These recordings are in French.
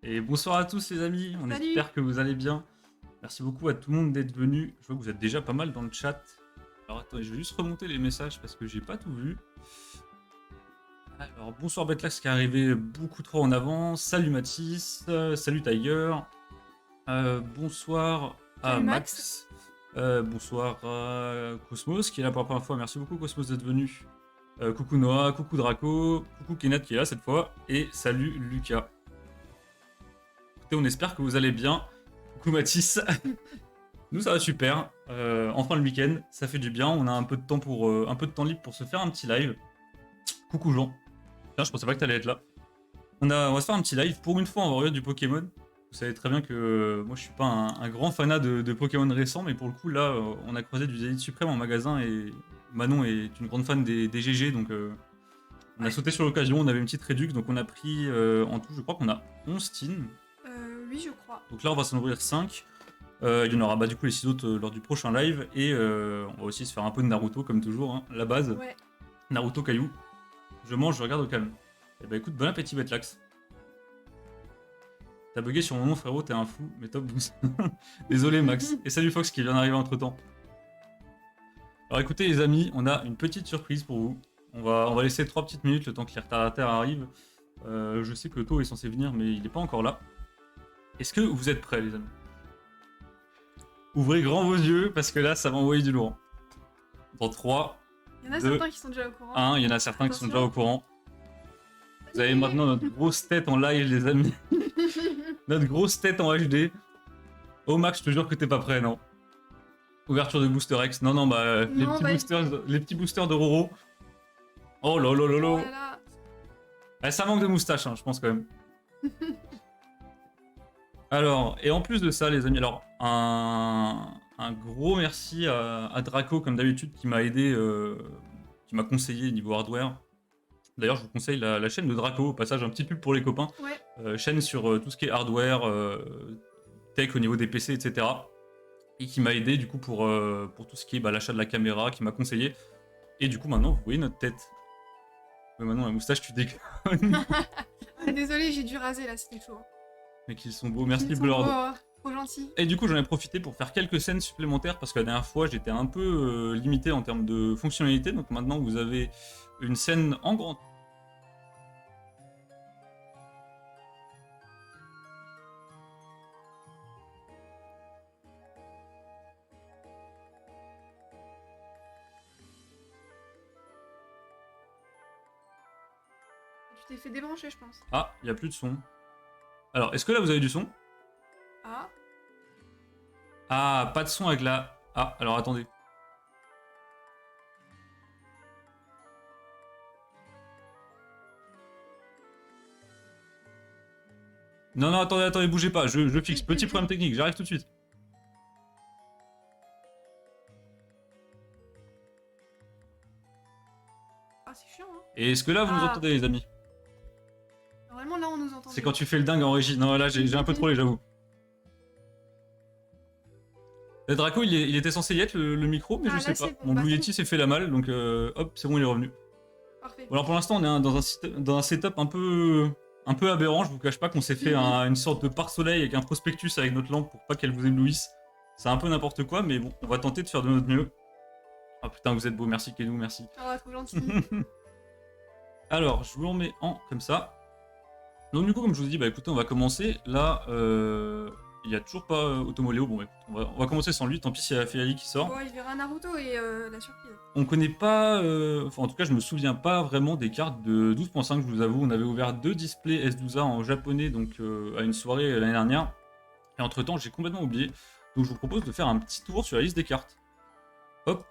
Et bonsoir à tous les amis, on Salut! espère que vous allez bien. Merci beaucoup à tout le monde d'être venu. Je vois que vous êtes déjà pas mal dans le chat. Alors attendez, je vais juste remonter les messages parce que j'ai pas tout vu. Alors bonsoir Betlax qui est arrivé beaucoup trop en avant. Salut Mathis, salut Tiger. Bonsoir à Salut Max! Max. Bonsoir à Cosmos qui est là pour la première fois. Merci beaucoup Cosmos d'être venu. Coucou Noah, coucou Draco, coucou Kenat qui est là cette fois. Et salut Lucas. Écoutez, on espère que vous allez bien. Coucou Mathis. Nous ça va super. Enfin le week-end, ça fait du bien. On a un peu de temps pour un peu de temps libre pour se faire un petit live. Coucou Jean. Tiens, je pensais pas que t'allais être là. On va se faire un petit live. Pour une fois, on va regarder du Pokémon. Vous savez très bien que moi je suis pas un grand fanat de Pokémon récents, mais pour le coup là, on a croisé du Zénith Suprême en magasin et Manon est une grande fan des GG, donc on a Ouais. sauté sur l'occasion. On avait une petite réduc, donc on a pris en tout, je crois qu'on a 11 teams. Oui, je crois. Donc là, on va s'en ouvrir 5. Il y en aura bah, du coup les 6 autres lors du prochain live. Et on va aussi se faire un peu de Naruto comme toujours, hein, la base. Ouais. Naruto Caillou. Je mange, je regarde au calme. Et bah écoute, bon appétit Betlax. T'as bugué sur mon nom frérot, t'es un fou, mais top boost. Désolé Max. Et salut Fox qui vient d'arriver entre temps. Alors écoutez les amis, on a une petite surprise pour vous. On va laisser 3 petites minutes le temps que les retardataires arrivent. Je sais que To est censé venir mais il n'est pas encore là. Est-ce que vous êtes prêts les amis? Ouvrez grand vos yeux parce que là ça va envoyer du lourd. Dans 3, Il y en a 2, certains qui sont déjà au courant. 1, il y en a certains qui sont déjà au Attention. courant. Vous avez maintenant notre grosse tête en live les amis. Notre grosse tête en HD. Oh Max, je te jure que t'es pas prêt, non. Ouverture de Booster X. Non, non, bah, Non, bah. les petits boosters de Roro. Oh là là là Oh là. là là. Ça manque de moustache, hein, je pense quand même. Alors, et en plus de ça, les amis, alors, un gros merci à Draco, comme d'habitude, qui m'a aidé, qui m'a conseillé niveau hardware. D'ailleurs, je vous conseille la chaîne de Draco, au passage, un petit pub pour les copains. Ouais. Chaîne sur tout ce qui est hardware, tech au niveau des PC, etc. Et qui m'a aidé, du coup, pour tout ce qui est bah, l'achat de la caméra, qui m'a conseillé. Et du coup, maintenant, vous voyez notre tête. Mais maintenant, la moustache, tu déconnes. Désolée, j'ai dû raser là, c'était chaud. Mais qu'ils sont beaux, Ils merci sont beaux, Blord. trop gentils. Et du coup, j'en ai profité pour faire quelques scènes supplémentaires parce que la dernière fois, j'étais un peu limité en termes de fonctionnalité. Donc maintenant, vous avez une scène en grand. Tu t'es fait débrancher, je pense. Ah, il n'y a plus de son. Alors, est-ce que là, vous avez du son? Ah. Ah, pas de son avec la... Ah, alors attendez. Non, non, attendez, attendez, bougez pas, je fixe. Petit problème technique, j'arrive tout de suite. Ah, c'est chiant, hein. Et est-ce que là, vous nous Ah. entendez, les amis? Normalement, là, on nous C'est entendait. quand tu fais le dingue en régie. Non, là, j'ai un peu trollé, j'avoue. Draco, il était censé y être, le micro, mais je Ah, sais là, pas. c'est bon. Mon Bah, Blue c'est bon. Yeti s'est fait la malle, donc hop, c'est bon, il est revenu. Parfait. Bon, alors pour l'instant, on est dans un setup un peu aberrant. Je vous cache pas qu'on s'est fait une sorte de pare-soleil avec un prospectus avec notre lampe pour pas qu'elle vous éblouisse. C'est un peu n'importe quoi, mais bon, on va tenter de faire de notre mieux. Ah putain, vous êtes beau, merci Kedou, merci. Oh, trop gentil. Alors, je vous en mets en comme ça. Donc du coup, comme je vous ai dit, bah écoutez, on va commencer. Là, il y a toujours pas Automoléo. Bon, bah, écoute, on va commencer sans lui. Tant pis s'il y a Féali qui sort. Bon, il verra Naruto et la surprise. On connaît pas, enfin en tout cas je me souviens pas vraiment des cartes de 12.5, je vous avoue. On avait ouvert 2 displays S12A en japonais donc à une soirée l'année dernière. Et entre temps j'ai complètement oublié. Donc je vous propose de faire un petit tour sur la liste des cartes. Hop.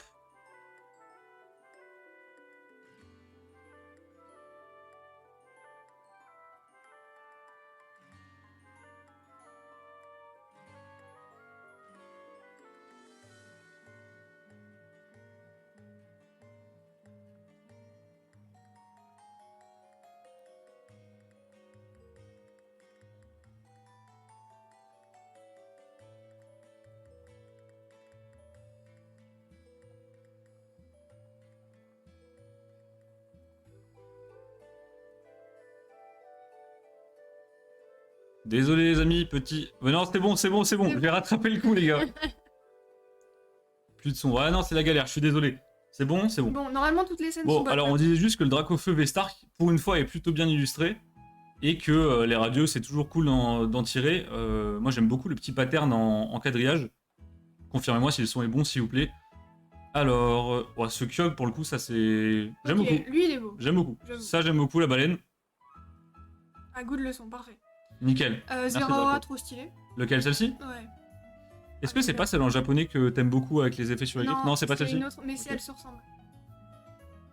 Désolé les amis, petit... Mais non, c'est bon, j'ai rattrapé le coup les gars. Plus de son. Ouais, non, c'est la galère, je suis désolé. C'est bon. Bon, normalement, toutes les scènes Bon, sont bonnes. alors on disait juste que le Dracofeu V-Star, pour une fois, est plutôt bien illustré. Et que les radios, c'est toujours cool d'en tirer. Moi, j'aime beaucoup le petit pattern en quadrillage. Confirmez-moi si le son est bon, s'il vous plaît. Alors, ouais, ce Kyogre, pour le coup, ça c'est... J'aime Ok, beaucoup. lui, il est beau. J'aime beaucoup. J'avoue. Ça, j'aime beaucoup, la baleine. Ah, good le son, parfait. Nickel. Merci, Zeraora, Draco. trop stylé. Lequel, celle-ci? Ouais. Est-ce que c'est pas celle en japonais que t'aimes beaucoup avec les effets sur les griffes? Non, c'est pas celle-ci. une autre, mais Ok. elles se ressemblent.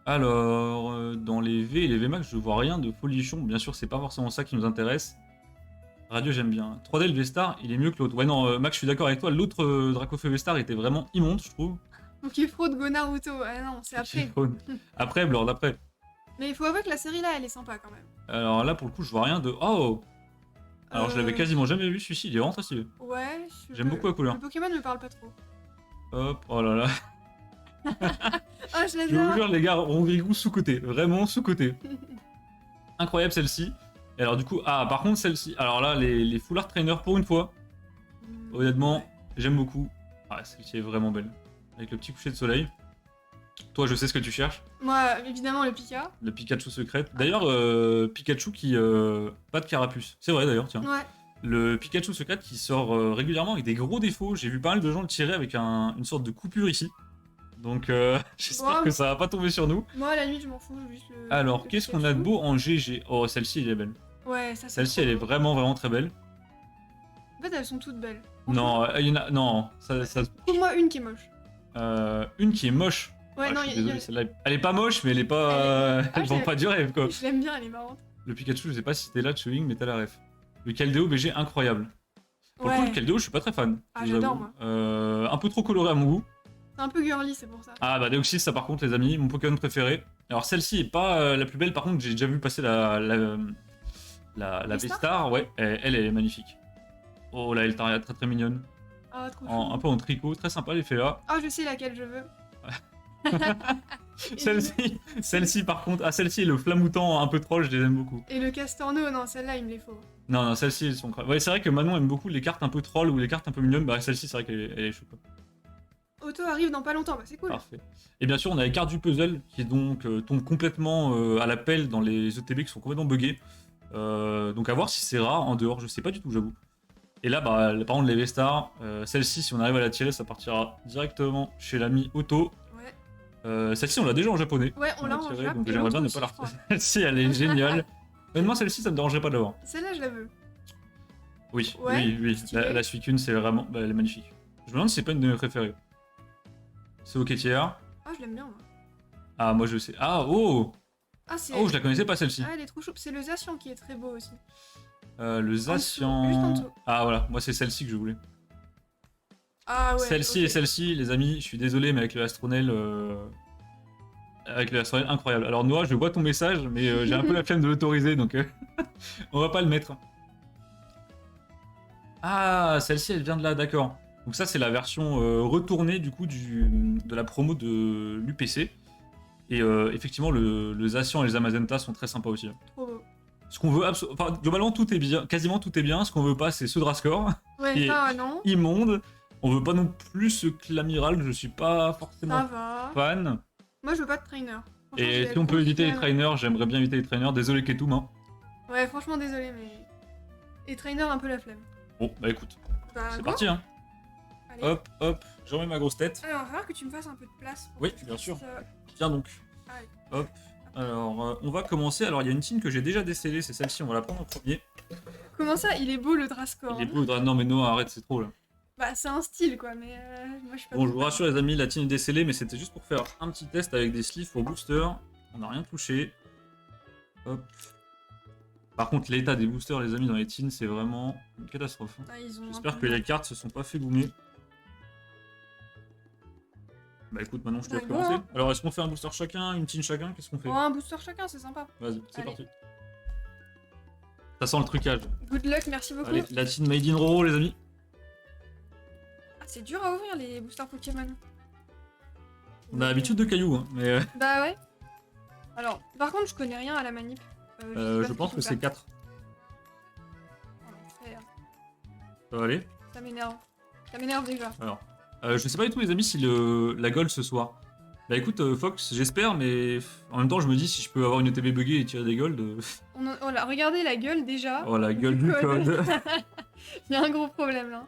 Alors, dans les V et les VMAX, je vois rien de folichon. Bien sûr, c'est pas forcément ça qui nous intéresse. Radio, j'aime bien. 3D, le V-Star, il est mieux que l'autre. Ouais, non, Max, je suis d'accord avec toi. L'autre Dracofeu V-Star était vraiment immonde, je trouve. Donc il fraude Go Naruto. Ah non, c'est après. Après, Blord, après. Mais il faut avouer que la série là, elle est sympa quand même. Alors là, pour le coup, je vois rien de... Oh! Alors, je l'avais Euh, quasiment jamais vu, celui-ci. Il est vraiment très stylé. Ouais. J'aime beaucoup la couleur. Le Pokémon me parle pas trop. Hop, oh là là. Ah, je Je vous l'adore. jure, les gars, Rongrigou sous-côté. Vraiment sous-côté. Incroyable celle-ci. Et alors, du coup, ah, par contre, celle-ci. Alors là, les Full Art Trainer, pour une fois, honnêtement, j'aime beaucoup. Ah, celle-ci est vraiment belle. Avec le petit coucher de soleil. Toi, je sais ce que tu cherches. Moi, évidemment, le Pika. Le Pikachu secret. D'ailleurs, Pikachu qui... pas de carapuce. C'est vrai, d'ailleurs, tiens. Ouais. Le Pikachu secret qui sort régulièrement avec des gros défauts. J'ai vu pas mal de gens le tirer avec une sorte de coupure ici. Donc, j'espère Wow. que ça va pas tomber sur nous. Moi, à la nuit, je m'en fous. Juste Alors, le qu'est-ce qu'on a de Pikachu. beau en GG? Oh, celle-ci, elle est belle. Ouais, ça c'est Celle-ci, trop elle est beau. vraiment très belle. En fait, elles sont toutes belles. Non, il y en a... Non, Trouve-moi une qui est moche. une qui est moche. Ouais, Ah, non, je suis il y a... désolé, celle-là, elle est pas moche, mais elle est pas... Ah, elle vend pas du rêve, quoi. Je l'aime bien, elle est marrante. Le Pikachu, je sais pas si t'es là, Chewing, mais t'as la ref. Le Caldeo BG, incroyable. Pour le coup, Ouais. le Caldeo, je suis pas très fan. Ah, je vous j'adore, avoue. moi. Un peu trop coloré à mon goût. C'est un peu girly, c'est pour ça. Ah bah Deoxys, ça par contre les amis, mon Pokémon préféré. Alors celle-ci est pas la plus belle, par contre j'ai déjà vu passer la V-Star, ouais, elle est magnifique. Oh là, elle est très très mignonne. Ah, trop Un chou. peu en tricot, très sympa l'effet là. Ah, je sais laquelle je veux. Celle-ci par contre, ah celle-ci et le flamoutant un peu troll, je les aime beaucoup. Et le Castorno, non, celle-là, il me les faut. Non, celles-ci elles sont... Ouais, c'est vrai que Manon aime beaucoup les cartes un peu troll ou les cartes un peu mignonnes, bah celle-ci c'est vrai qu'elle est chouette. Otto arrive dans pas longtemps, bah c'est cool. Parfait. Et bien sûr, on a les cartes du puzzle qui donc tombent complètement à la pelle dans les ETB qui sont complètement buggés. Donc à voir si c'est rare en dehors, je sais pas du tout, j'avoue. Et là, bah, par contre, les V-Stars, celle-ci, si on arrive à la tirer, ça partira directement chez l'ami Otto. Ouais. Celle-ci, on l'a déjà en japonais. Ouais, on l'a en tiré, Jap, donc et j'aimerais bien ne l'autre pas la aussi, je refaire. Celle-ci, elle est géniale. Honnêtement, celle-ci, ça me dérangerait pas de l'avoir. Celle-là, je la veux. Oui, Ouais, oui. stylé. La Suicune, c'est vraiment... Bah, elle est magnifique. Je me demande si c'est pas une de mes préférées. C'est ok tiers. Ah, je l'aime bien, moi. Ah, moi je sais. Ah, oh Ah, c'est... Oh, je la connaissais pas celle-ci. Ah, elle est trop choupe. C'est le Zacian qui est très beau aussi. Le Zacian... juste en dessous. Ah, voilà, moi c'est celle-ci que je voulais. Ah ouais. Celle-ci ok. et celle-ci, les amis, je suis désolé, mais avec le Astronel... Avec le Astronel, incroyable. Alors Noah, je vois ton message, mais j'ai un peu la flemme de l'autoriser, donc on va pas le mettre. Ah, celle-ci, elle vient de là, d'accord. Donc ça, c'est la version retournée, du coup, de la promo de l'UPC. Et effectivement, le Zacian et les Amazenta sont très sympas aussi. Trop beau. Ce qu'on veut, enfin, globalement, tout est bien, quasiment tout est bien. Ce qu'on veut pas, c'est ce Drascore, Ouais, Et- ça, non. immonde. On veut pas non plus ce Clamiral, je suis pas Ça forcément va. fan. Moi, je veux pas de trainer. Franchement, je Et vais si on être peut éviter les confiante. trainers, j'aimerais bien éviter les trainers. Désolé Ketum, hein. Ouais, franchement, désolé, mais... Et trainer, un peu la flemme. Bon, bah écoute, Bah, c'est go. parti, hein. Allez. Hop, hop, j'en mets ma grosse tête. Alors, il va falloir que tu me fasses un peu de place. pour Oui, que je bien fasse, sûr. Tiens donc. Allez. Hop. Alors, on va commencer. Alors, il y a une team que j'ai déjà décellée, c'est celle-ci, on va la prendre en premier. Comment ça, il est beau le Drascore. Il est hein. beau, non mais Noah, arrête, c'est trop là. Bah, c'est un style quoi, mais moi je suis pas. Bon, je vous rassure les amis, la team est décellée, mais c'était juste pour faire un petit test avec des sleeves pour booster. On n'a rien touché. Hop. Par contre, l'état des boosters, les amis, dans les teams, c'est vraiment une catastrophe. Ah, ils ont un J'espère peu- que les cartes se sont pas fait goumer. Bah écoute, maintenant je te Bah, laisse go, commencer. hein. Alors, est-ce qu'on fait un booster chacun, une team chacun? Qu'est-ce qu'on fait? Oh, un booster chacun, c'est sympa. Vas-y, c'est Allez. parti. Ça sent le trucage. Good luck, merci beaucoup. Allez, la team Made in Roro, les amis. Ah, c'est dur à ouvrir les boosters Pokémon. On a l'habitude de cailloux, hein, mais Bah ouais. Alors, par contre, je connais rien à la manip. je pense que c'est 4. Ça va aller? Ça m'énerve. Ça m'énerve déjà. Alors, je sais pas du tout les amis si la gold ce soir. Bah écoute Fox, j'espère, mais en même temps je me dis si je peux avoir une ETB buggée et tirer des golds. Voilà, regardez la gueule déjà. Oh la gueule du code. Il y a un gros problème là.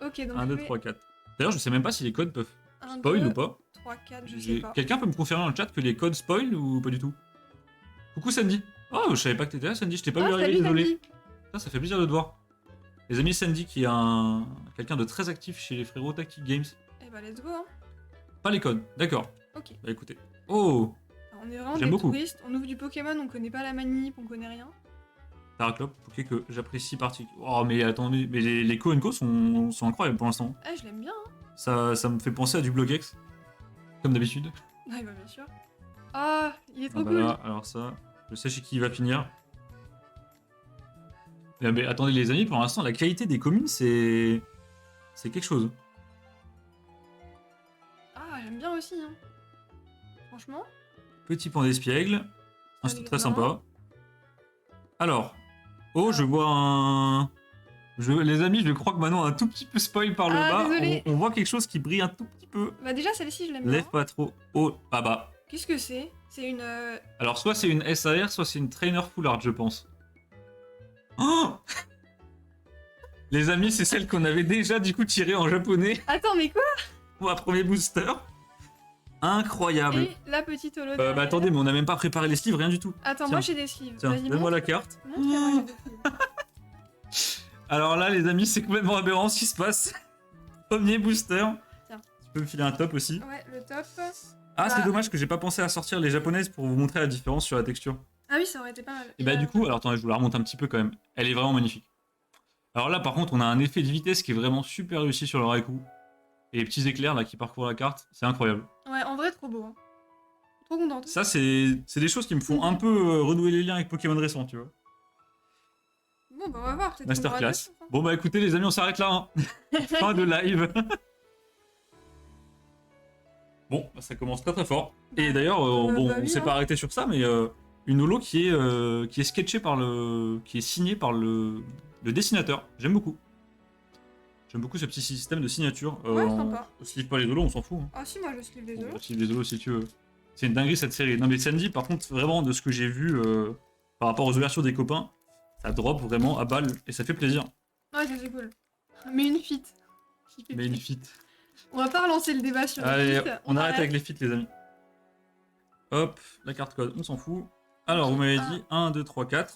Ok, donc 1, 2, 3, 4. D'ailleurs je sais même pas si les codes peuvent 1, spoil 2, ou pas. 3, 4, je sais pas. Quelqu'un peut me confirmer dans le chat que les codes spoil ou pas du tout? Coucou Sandy. Oh je savais pas que t'étais là Sandy, je t'ai pas vu arriver, salut, désolé. Sandy. Ça fait plaisir de te voir. Les amis, Sandy qui est quelqu'un de très actif chez les frérots Tactic Games. Eh bah let's go hein. Pas les codes, d'accord. Ok. Bah écoutez. Oh, Alors, on est vraiment J'aime des beaucoup. touristes, on ouvre du Pokémon, on connaît pas la manip, on connaît rien. Paraclop, ok que j'apprécie particulièrement. Oh mais attendez, mais les Co sont incroyables pour l'instant. Ah, je l'aime bien hein. Ça me fait penser à du Blogex, comme d'habitude. Ouais, bah bien sûr. Ah, il est trop Ah bah cool. là, alors ça, je sais chez qui il va finir. Mais attendez les amis, pour l'instant la qualité des communes c'est quelque chose. Ah, j'aime bien aussi hein. Franchement. Petit point d'espiègle, Ça c'est les très blancs. sympa. Alors, oh je vois un... les amis, je crois que Manon a un tout petit peu spoil par le Ah, bas. désolé. On voit quelque chose qui brille un tout petit peu. Bah déjà celle-ci je l'aime bien. Lève pas trop. Oh, ah bah. Qu'est-ce que c'est? C'est une... Alors soit c'est une SAR, soit c'est une Trainer Full Art, je pense. Oh les amis, c'est celle qu'on avait déjà du coup tirée en japonais Attends, mais quoi? pour un premier booster. Incroyable. Et la petite holo Bah derrière. attendez, mais on n'a même pas préparé les sleeves, rien du tout. Attends, Tiens. moi j'ai des sleeves. Tiens, Vas-y, donne-moi montre. la carte. Montre-moi j'ai des sleeves. Alors là, les amis, c'est complètement aberrant ce qui se passe. Premier booster. Tiens. Tu peux me filer un top aussi. Ouais, le top. Ah, c'est Bah. dommage que j'ai pas pensé à sortir les japonaises pour vous montrer la différence sur la texture. Ah oui, ça aurait été pas mal. Et bah du coup, alors attendez, je vous la remonte un petit peu quand même. Elle est vraiment magnifique. Alors là, par contre, on a un effet de vitesse qui est vraiment super réussi sur le Raikou. Et les petits éclairs là qui parcourent la carte, c'est incroyable. Ouais, en vrai, trop beau. Hein. Trop contente. Ça, c'est des choses qui me font un peu renouer les liens avec Pokémon récents, tu vois. Bon, bah on va voir. Peut-être qu'on aura Masterclass. des choses, hein. Bon bah écoutez les amis, on s'arrête là. Hein. Fin de live. Bon, bah, ça commence très très fort. Et d'ailleurs, bon, bah on oui, s'est hein. pas arrêté sur ça, mais une holo qui est sketchée par qui est signée par le dessinateur. J'aime beaucoup. J'aime beaucoup ce petit système de signature. Ouais, sympa. On sleeve pas les holos, on s'en fout. Hein. Ah si, moi je sleeve des Bon, holos. on sleeve les holos si tu veux. C'est une dinguerie cette série. Non mais Sandy, par contre, vraiment de ce que j'ai vu par rapport aux ouvertures des copains, ça drop vraiment à balle et ça fait plaisir. Ouais, ça c'est cool. Mais une fit. Mais une fit. On va pas relancer le débat sur Allez, les feats. on arrête avec les feats, les amis. Hop, la carte code, on s'en fout. Alors, vous m'avez dit 1, 2, 3, 4.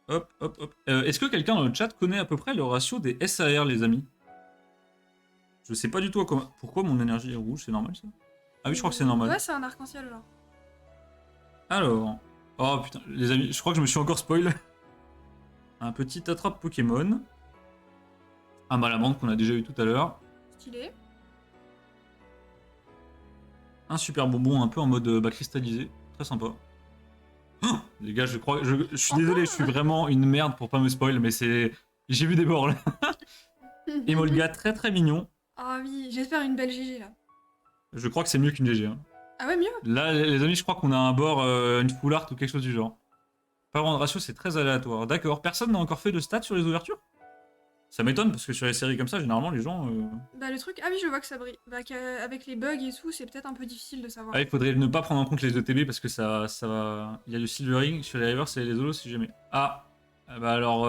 Hop, hop, hop. Est-ce que quelqu'un dans le chat connaît à peu près le ratio des SAR, les amis? Je sais pas du tout pourquoi mon énergie est rouge, c'est normal ça? Ah oui, je crois que c'est normal. Ouais, c'est un arc-en-ciel genre. Alors. Oh putain, les amis, je crois que je me suis encore spoil. Un petit attrape Pokémon. Un Malamande qu'on a déjà eu tout à l'heure. Stylé. Un super bonbon un peu en mode cristallisé. Très sympa. Oh les gars, je suis désolé, je suis vraiment une merde pour pas me spoil, mais c'est... J'ai vu des bords là. Emolga très très mignon. Ah oui, j'espère une belle GG là. Je crois que c'est mieux qu'une GG. Hein. Ah ouais, mieux. Là, les amis, je crois qu'on a un bord, une full art ou quelque chose du genre. Pas vraiment de ratio, c'est très aléatoire. D'accord, personne n'a encore fait de stats sur les ouvertures? Ça m'étonne parce que sur les séries comme ça, généralement, les gens... Bah le truc, ah oui, je vois que ça brille. Bah avec les bugs et tout, c'est peut-être un peu difficile de savoir. Ah, il faudrait ne pas prendre en compte les ETB parce que ça va... Il y a du silvering sur les rivers, c'est les holos si jamais. Ah, bah alors,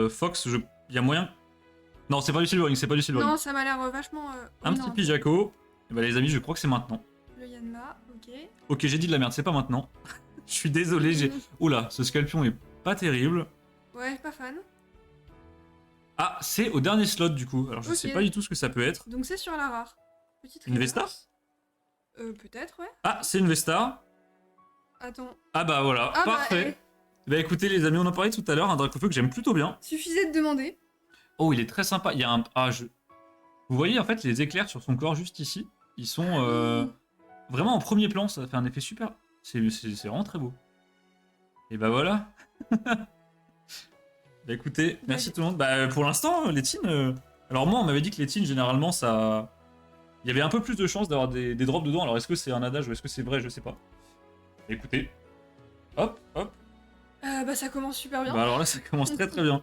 Fox, il y a moyen... Non, c'est pas du silvering, c'est pas du silvering. Non, ça m'a l'air vachement... Un oui, petit non. Pijako. Et bah les amis, je crois que c'est maintenant. Le Yanma, ok. Ok, j'ai dit de la merde, c'est pas maintenant. Je suis désolé, j'ai... Oula, ce Scalpion est pas terrible. Ouais, pas fan. Ah, c'est au dernier slot du coup. Alors je Ok. sais pas du tout ce que ça peut être. Donc c'est sur la rare. Petite Une reverse. Vestar? Peut-être, ouais. Ah, c'est une Vestar. Attends. Ah bah voilà, Ah bah, parfait. Bah écoutez les amis, on en parlait tout à l'heure, un Dracofeu que j'aime plutôt bien. Suffisait de demander. Oh, il est très sympa. Il y a un... Ah, Vous voyez en fait les éclairs sur son corps juste ici. Ils sont vraiment en premier plan, ça fait un effet super. C'est vraiment très beau. Et bah voilà. Bah écoutez, merci tout le monde. Bah pour l'instant, les teens... Alors moi, on m'avait dit que les teens, généralement, ça... Il y avait un peu plus de chances d'avoir des drops dedans. Alors est-ce que c'est un adage ou est-ce que c'est vrai? Je sais pas. Écoutez. Hop, hop. Bah ça commence super bien. Bah alors là, ça commence très très bien.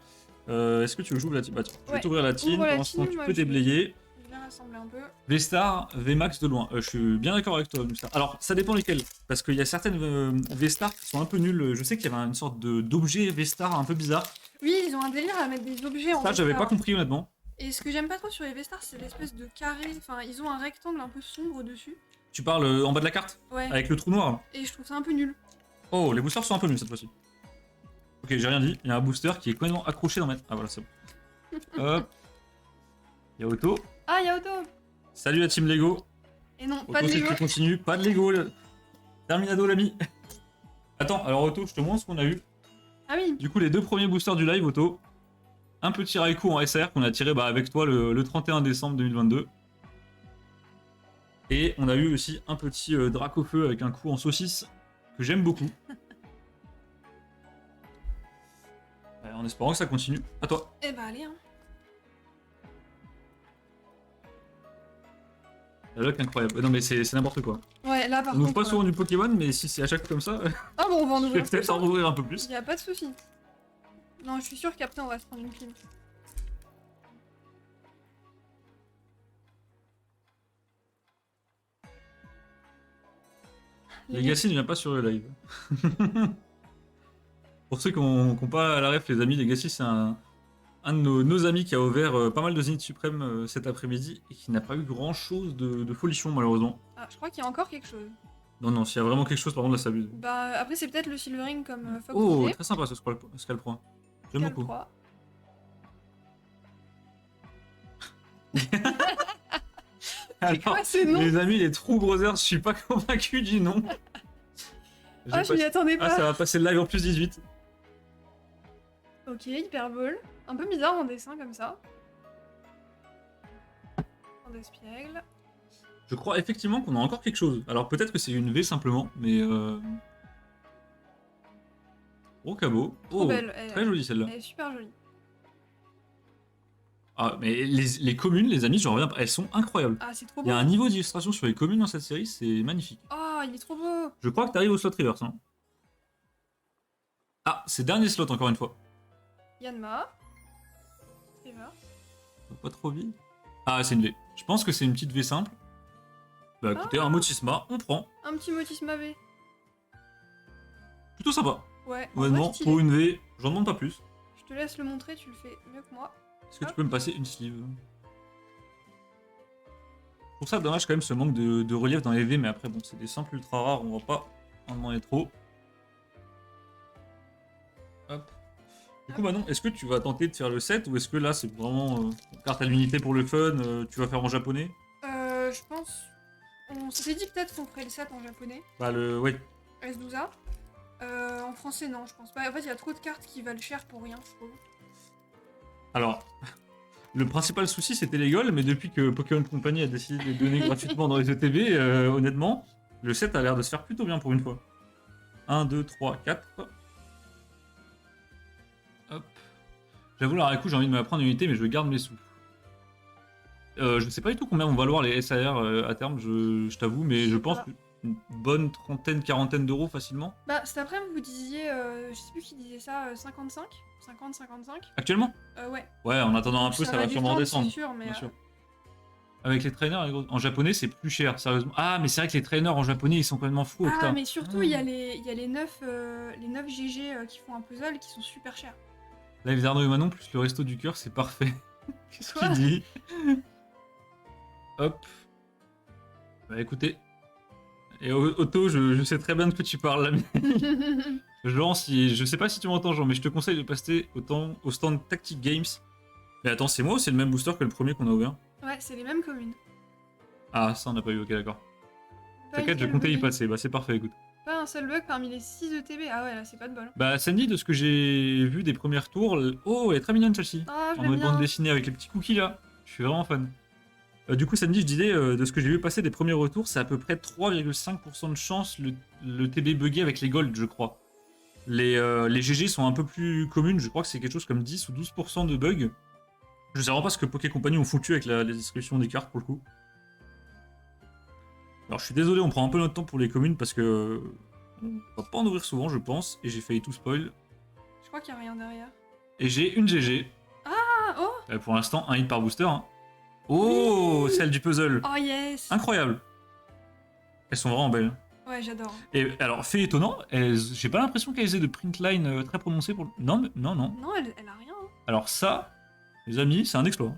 Est-ce que tu veux jouer la team? Bah, tiens, je vais Ouais, t'ouvrir la team. ouvre la Pour l'instant, team, tu moi, peux je vais- déblayer. Je vais rassembler un peu. V-Star, V-Max de loin. Je suis bien d'accord avec toi, V-Star. Alors, ça dépend lesquels. Parce qu'il y a certaines V-Star qui sont un peu nulles. Je sais qu'il y avait une sorte d'objet V-Star un peu bizarre. Oui, ils ont un délire à mettre des objets en Ça, j'avais V-Star. pas compris, honnêtement. Et ce que j'aime pas trop sur les V-Stars, c'est l'espèce de carré. Enfin, ils ont un rectangle un peu sombre dessus. Tu parles en bas de la carte? Ouais. Avec le trou noir, là. Et je trouve ça un peu nul. Oh, les boosters sont un peu nuls cette fois-ci. Ok, j'ai rien dit. Il y a un booster qui est complètement accroché dans ma... Ah, voilà, c'est bon. Hop. Il y a Otto. Ah, y'a Auto. Salut la team Lego. Et non, Otto, pas de c'est Lego. qui continue. Pas de Lego. Terminado, l'ami. Attends, alors Otto, je te montre ce qu'on a eu. Ah oui. Du coup, les deux premiers boosters du live, Otto. Un petit Raikou en SR qu'on a tiré avec toi le 31 décembre 2022. Et on a eu aussi un petit Dracofeu avec un coup en saucisse que j'aime beaucoup. En espérant que ça continue. À toi. Eh bah allez, hein. La luck incroyable. Non mais c'est n'importe quoi. Ouais, là par On n'ouvre contre. pas souvent du Pokémon, mais si c'est à chaque fois comme ça, Ah bon, on va en je vais ouvrir peut-être plus. en ouvrir un peu plus. Y'a pas de soucis. Non, je suis sûre qu'après on va se prendre une clim. Legacy ne vient pas sur le live. Pour ceux qui n'ont pas la ref, les amis, Legacy c'est un de nos amis qui a ouvert pas mal de Zénith Suprême cet après-midi et qui n'a pas eu grand chose de folichon malheureusement. Ah, je crois qu'il y a encore quelque chose. Non, non, s'il y a vraiment quelque chose, par contre, là, ça abuse. Bah après c'est peut-être le silvering comme Fox Oh, disait. très sympa ce Scalp Pro. J'aime Calme beaucoup. froid. Alors, Quoi ces noms? les amis, les True Brothers, je suis pas convaincu du nom. Ah, je m'y attendais Ah, pas. ça va passer le live en plus 18. Ok, Hyperball. Un peu bizarre en dessin comme ça. En espiègle. Je crois effectivement qu'on a encore quelque chose. Alors peut-être que c'est une V simplement, mais Oh, cabot. Trop Oh, belle. très jolie celle-là. Elle est super jolie. Ah, mais les communes, les amis, j'en reviens pas, elles sont incroyables. Ah, c'est trop Il y beau. a un niveau d'illustration sur les communes dans cette série, c'est magnifique. Oh, il est trop beau. Je crois que t'arrives au slot reverse. Hein. Ah, c'est dernier slot encore une fois. Yanma. Trevor. Pas trop vite. Ah, c'est une V. Je pense que c'est une petite V simple. Bah écoutez, un Motisma, on prend. Un petit Motisma V. Plutôt sympa. Ouais, en vrai, Honnêtement, stylé. pour une V, j'en demande pas plus. Je te laisse le montrer, tu le fais mieux que moi. Est-ce que tu peux me passer une sleeve? Je trouve ça dommage quand même ce manque de relief dans les V, mais après bon, c'est des simples ultra rares, on va pas en demander trop. Hop. Du coup, Manon, est-ce que tu vas tenter de faire le set ou est-ce que là c'est vraiment carte à l'unité pour le fun, tu vas faire en japonais? Je pense. On s'était dit peut-être qu'on ferait le set en japonais. Bah le. Ouais. S12A. En français, non, je pense pas. En fait, il y a trop de cartes qui valent cher pour rien, je trouve. Alors, le principal souci c'était les goals, mais depuis que Pokémon Company a décidé de les donner gratuitement dans les ETB, honnêtement, le set a l'air de se faire plutôt bien pour une fois. 1, 2, 3, 4. Hop. J'avoue, là, à coup, j'ai envie de me la prendre une unité, mais je garde mes sous. Je ne sais pas du tout combien vont valoir les SAR à terme, je t'avoue, mais je pense une bonne trentaine, quarantaine d'euros facilement. Bah, cet après-midi, vous disiez, je sais plus qui disait ça, 55 50, 55 Actuellement? Ouais. Ouais, en attendant un peu, ça va sûrement redescendre. C'est sûr, mais. Bien sûr. Avec les trainers, en japonais, c'est plus cher, sérieusement. Ah, mais c'est vrai que les trainers en japonais, ils sont complètement fous. Ah, mais surtout, il y a les 9 GG qui font un puzzle qui sont super chers. Live d'Arnaud et Manon plus le resto du cœur, c'est parfait. Qu'est-ce qu'il dit? Hop. Bah écoutez. Et Otto, je sais très bien de quoi tu parles là. Jean, je sais pas si tu m'entends, Jean, mais je te conseille de passer au stand Tactic Games. Mais attends, c'est moi ou c'est le même booster que le premier qu'on a ouvert? Ouais, c'est les mêmes communes. Ah, ça on n'a pas eu, ok, d'accord. Pas T'inquiète, je quel comptais y bug. passer, bah c'est parfait, écoute. Pas un seul bug parmi les 6 ETB. Ah ouais, là, c'est pas de bol. Bah, Sandy, de ce que j'ai vu des premières tours. Oh, elle est très mignonne celle-ci. Ah, je En l'aime mode bande bien. dessinée avec les petits cookies là. Je suis vraiment fan. Du coup, Sandy, je disais, de ce que j'ai vu passer des premiers retours, c'est à peu près 3,5% de chance le TB buggé avec les golds, je crois. Les GG sont un peu plus communes, je crois que c'est quelque chose comme 10 ou 12% de bugs. Je sais vraiment pas ce que Poké Company ont foutu avec la distribution des cartes pour le coup. Alors je suis désolé, on prend un peu notre temps pour les communes parce que on va pas en ouvrir souvent, je pense, et j'ai failli tout spoil. Je crois qu'il y a rien derrière. Et j'ai une GG. Ah, oh. Pour l'instant, un hit par booster. Hein. Oh, celle du puzzle. Oh yes. Incroyable. Elles sont vraiment belles. Ouais, j'adore. Et alors, fait étonnant, j'ai pas l'impression qu'elles aient de print line très prononcé pour. Non, mais, non, non. Non, elle a rien. Hein. Alors ça, les amis, c'est un exploit.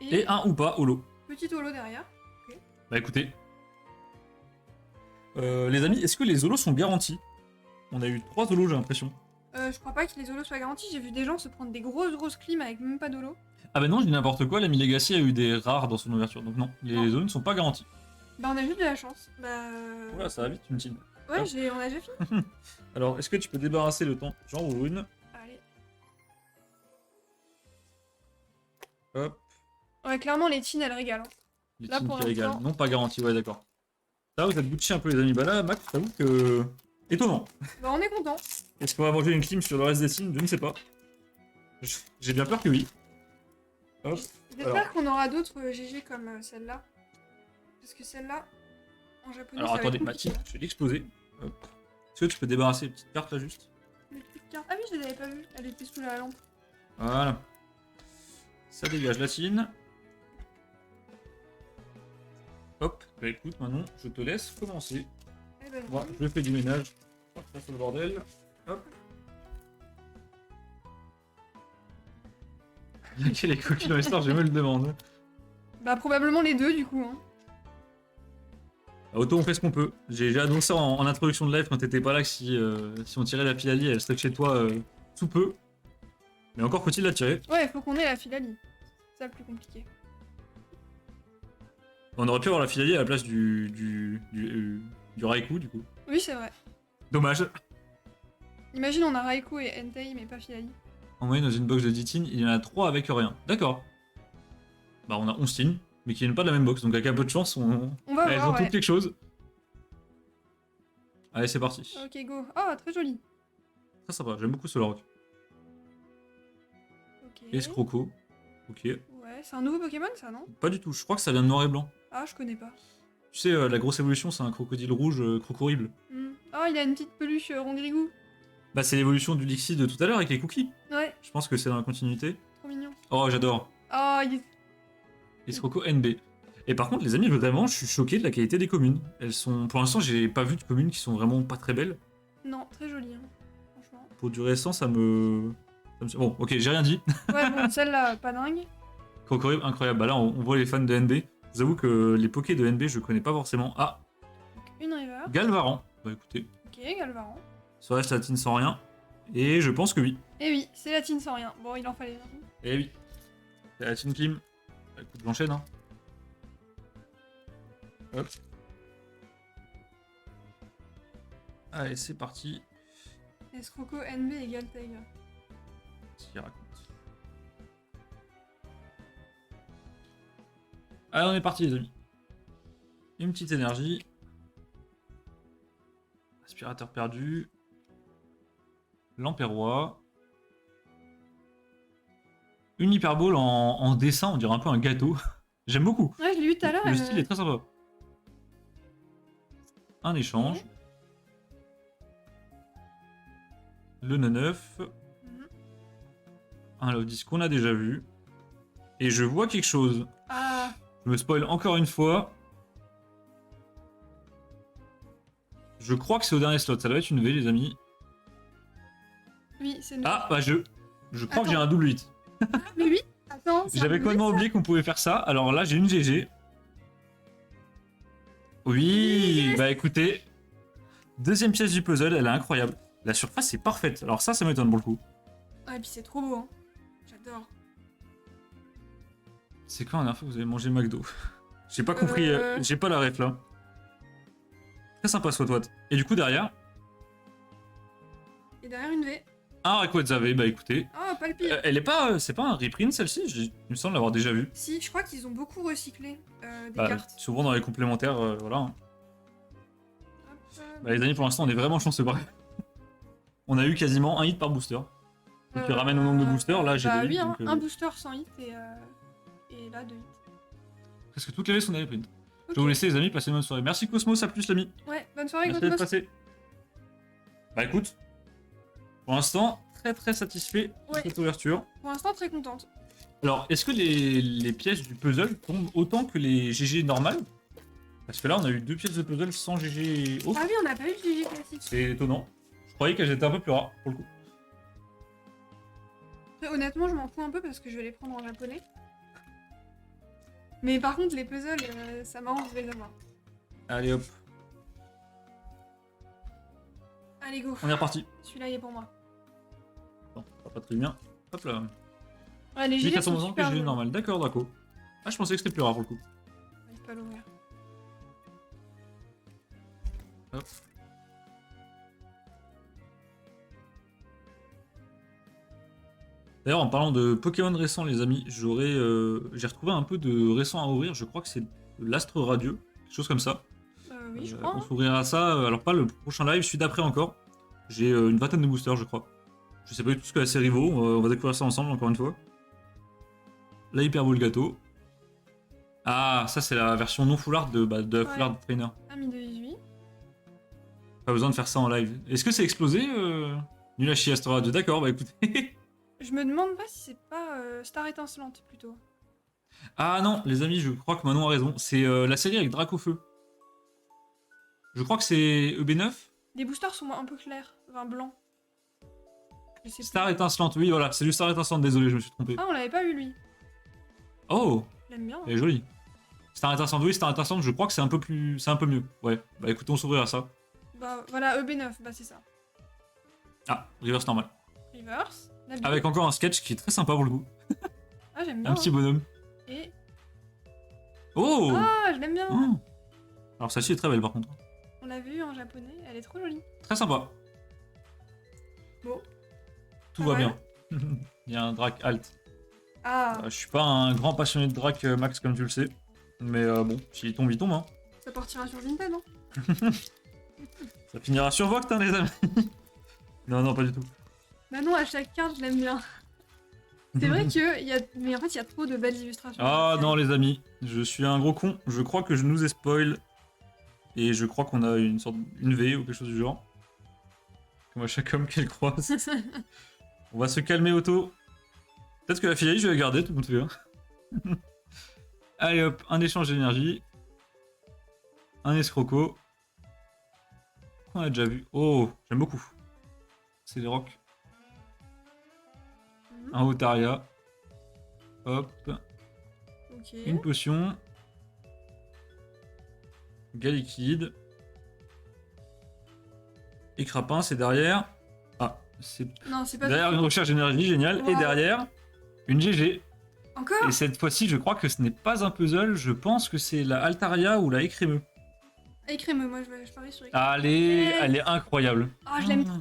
Et un ou pas holo. Petit holo derrière. Okay. Bah écoutez. Les amis, est-ce que les holos sont garantis? On a eu 3 holos, j'ai l'impression. Je crois pas que les holos soient garantis. J'ai vu des gens se prendre des grosses clims avec même pas d'holo. Ah bah non, je dis n'importe quoi, l'ami Legacy a eu des rares dans son ouverture. Donc non, les holos ne sont pas garantis. Bah on a juste de la chance. Bah... Voilà, ça va vite, une team. Ouais, on a déjà fini. Alors, est-ce que tu peux débarrasser le temps? J'en roule une. Allez. Hop. Ouais, clairement, les teens, elles régalent. Hein. Les Là, teams pour qui régalent. l'instant. Non, pas garanti, ouais, d'accord. Là, vous êtes Gucci un peu, les amis. Bah là, Max, j'avoue que. Étonnant. Bah on est content. Est-ce qu'on va manger une clim sur le reste des teams? Je ne sais pas. J'ai bien peur que oui. Hop. J'espère qu'on aura d'autres GG comme celle-là. Parce que celle-là, en japonais, Alors ça va attendez, être ma compliqué. team, je vais l'exploser. Hop. Est-ce que tu peux débarrasser les petites cartes là juste? Les petites cartes. Ah oui, je les avais pas vues. Elle était sous la lampe. Voilà. Ça dégage la tine. Hop. Bah écoute, Manon, je te laisse commencer. Eh ben, Moi, je fais du ménage. Pas sur le bordel. Hop. Quel est coquille dans l'histoire, je me le demande. Bah probablement les deux du coup. Hein. Auto, on fait ce qu'on peut. J'ai annoncé en introduction de live quand t'étais pas là que si on tirait la Pilali, elle serait chez toi sous peu. Mais encore faut-il la tirer. Ouais, il faut qu'on ait la Filali. C'est ça le plus compliqué. On aurait pu avoir la Pilali à la place du Raikou, du coup. Oui, c'est vrai. Dommage. Imagine, on a Raikou et Entei, mais pas Filali. En moyenne, dans une box de 10 teams, il y en a 3 avec rien. D'accord. Bah, on a 11 teams, mais qui viennent pas de la même box, donc avec un peu de chance, On va elles voir, ont toutes ouais. quelque chose. Allez, c'est parti. Ok, go. Oh, très joli. Ça, ça va, j'aime beaucoup ce Lorok. Ok. Escroco. Ok. Ouais, c'est un nouveau Pokémon, ça, non? Pas du tout, je crois que ça vient de noir et blanc. Ah, je connais pas. Tu sais, la grosse évolution, c'est un crocodile rouge croco-horrible. Oh, il a une petite peluche rongrigou. Bah, c'est l'évolution du Lixie de tout à l'heure avec les cookies. Ouais, Je pense que c'est dans la continuité. trop mignon. Oh, j'adore. Oh, il est... Escroco NB. Et par contre, les amis, vraiment, je suis choqué de la qualité des communes. Elles sont. Pour l'instant, j'ai pas vu de communes qui sont vraiment pas très belles. Non, très joli, hein. Franchement. Pour du récent, ça me. Bon, ok, j'ai rien dit. Ouais, bon, celle-là, pas dingue. Croco-horrible, incroyable. Bah là, on voit les fans de NB. Je vous avoue que les pokés de NB, je connais pas forcément. Ah, Donc, une river. Galvaran. Bah écoutez, Ok, Galvaran. ça reste la tine sans rien. Et je pense que oui. Et oui, c'est la tine sans rien. Bon, il en fallait un. Eh oui. C'est la tine Kim. Bah écoute, j'enchaîne, hein. Hop. Allez, c'est parti. Escroco, NB et Galteg. Ce qu'il raconte. Allez, on est parti, les amis. Une petite énergie. Aspirateur perdu. Lampérois. Une hyperbole en dessin, on dirait un peu un gâteau. J'aime beaucoup. Ouais, je l'ai vu tout à l'heure. Le style est très sympa. Un échange. Le 9. Un Love Disc qu'on a déjà vu. Et je vois quelque chose. Ah, Je me spoil encore une fois. Je crois que c'est au dernier slot. Ça doit être une V, les amis. oui, c'est une... Ah, bah je crois que j'ai Attends. un double 8. Mais oui. Attends, c'est J'avais un complètement oublié qu'on pouvait faire ça. Alors là, j'ai une GG. Oui, bah écoutez. Deuxième pièce du puzzle, elle est incroyable. La surface est parfaite. Alors ça m'étonne pour le coup. Ouais, et puis c'est trop beau, hein. J'adore. C'est quand la dernière fois que vous avez mangé McDo? J'ai pas compris, j'ai pas la ref là. Très sympa Swatwat. Et du coup derrière, Et derrière une V. un Rayquaza, bah écoutez. Oh, pas le pire. Elle est pas, c'est pas un reprint celle-ci, il me semble l'avoir déjà vu. Si, je crois qu'ils ont beaucoup recyclé des Bah, cartes. souvent dans les complémentaires, voilà. Hop, Bah les amis, pour l'instant on est vraiment chanceux. On a eu quasiment un hit par booster. Donc il ramène au nombre de boosters, là j'ai bah, deux oui, hits. hein, Donc, un booster sans hit et là 2 hits. presque toutes les V sont des reprints. Je Ok. vais vous laisser les amis, passez une bonne soirée. Merci Cosmos, à plus l'ami. Ouais, bonne soirée, Merci d'être Cosmos. passé. Bah écoute, pour l'instant, très satisfait de Ouais. cette ouverture. Pour l'instant, très contente. Alors, est-ce que les pièces du puzzle tombent autant que les GG normales? Parce que là, on a eu 2 pièces de puzzle sans GG autre. Ah oui, on n'a pas eu le GG classique. C'est étonnant. Je croyais qu'elles étaient un peu plus rares, pour le coup. Après, honnêtement, je m'en fous un peu parce que je vais les prendre en japonais. Mais par contre, les puzzles, ça m'arrange de les avoir. Allez hop, Allez, go. on est reparti. Celui-là, il est pour moi. Bon, ça va pas très bien. Hop là. Ouais, les GG sont 1400 que super GG jolis. normal. D'accord, d'accord. Ah, je pensais que c'était plus rare pour le coup. J'arrive pas à l'ouvrir. Hop. D'ailleurs, en parlant de Pokémon récents, les amis, j'ai retrouvé un peu de récent à ouvrir. Je crois que c'est l'Astre Radieux, quelque chose comme ça. Oui, je crois. On Hein. s'ouvrira ça, alors pas le prochain live, celui d'après encore. J'ai une vingtaine de boosters, je crois. Je sais pas du tout ce que la série vaut, on va découvrir ça ensemble encore une fois. La Hyper Bowl Gâteau. Ah, ça c'est la version non full art de la full art trainer. Ami de 18. Pas besoin de faire ça en live. Est-ce que c'est explosé Nul à chier Astre Radieux, d'accord, bah écoutez. Je me demande pas si c'est pas Star étincelante plutôt. Ah non, les amis, je crois que Manon a raison. C'est la série avec Dracofeu. Je crois que c'est EB9. Les boosters sont un peu clairs, enfin blancs. Je sais Star étincelante, oui, voilà, c'est du Star étincelante, désolé, je me suis trompé. pas. Ah, on l'avait pas eu lui. Oh, Je l'aime bien. elle est jolie. Star étincelante, oui, Star étincelante, je crois que c'est un peu mieux. Ouais, bah écoutez, on s'ouvrira ça. Bah voilà, EB9, bah c'est ça. Ah, reverse normal. Reverse. Nabi. Avec encore un sketch qui est très sympa pour le coup. Ah, j'aime bien. Un petit bonhomme. Et. Oh, Ah, je l'aime bien. Oh. Alors celle-ci est très belle par contre. On l'a vu en japonais, elle est trop jolie. Très sympa. Bon. Tout Pas va mal. bien. Il y a un drac alt. Ah, Je suis pas un grand passionné de drac, Max, comme tu le sais. Mais bon, s'il tombe, il tombe. Hein. ça partira sur Vinted, non? Ça finira sur Vogt, hein, les amis. Non, non, pas du tout. Bah non, à chaque carte, je l'aime bien. C'est vrai que y a... Mais en fait, il y a trop de belles illustrations. Ah non, les amis, je suis un gros con. Je crois que je nous ai spoil. Et je crois qu'on a une V ou quelque chose du genre. Comme à chaque homme qu'elle croise. On va se calmer, Otto. Peut-être que la fille, je vais la garder, tout le monde fait bien. Allez hop, un échange d'énergie. Un escroco. On a déjà vu. Oh, j'aime beaucoup. C'est les rocs. Mhm. Un Otaria. Hop. Ok. Une potion. Galiquide. Et Crapin, c'est derrière. Ah, c'est Non, c'est pas. derrière une recherche d'énergie, génial. Et Wow. derrière, une GG. Encore? Et cette fois-ci, je crois que ce n'est pas un puzzle. Je pense que c'est la Altaria ou la Écrémeux. Écris-moi, moi je parie sur écrit. Ah, elle est incroyable. Ah, je l'aime trop.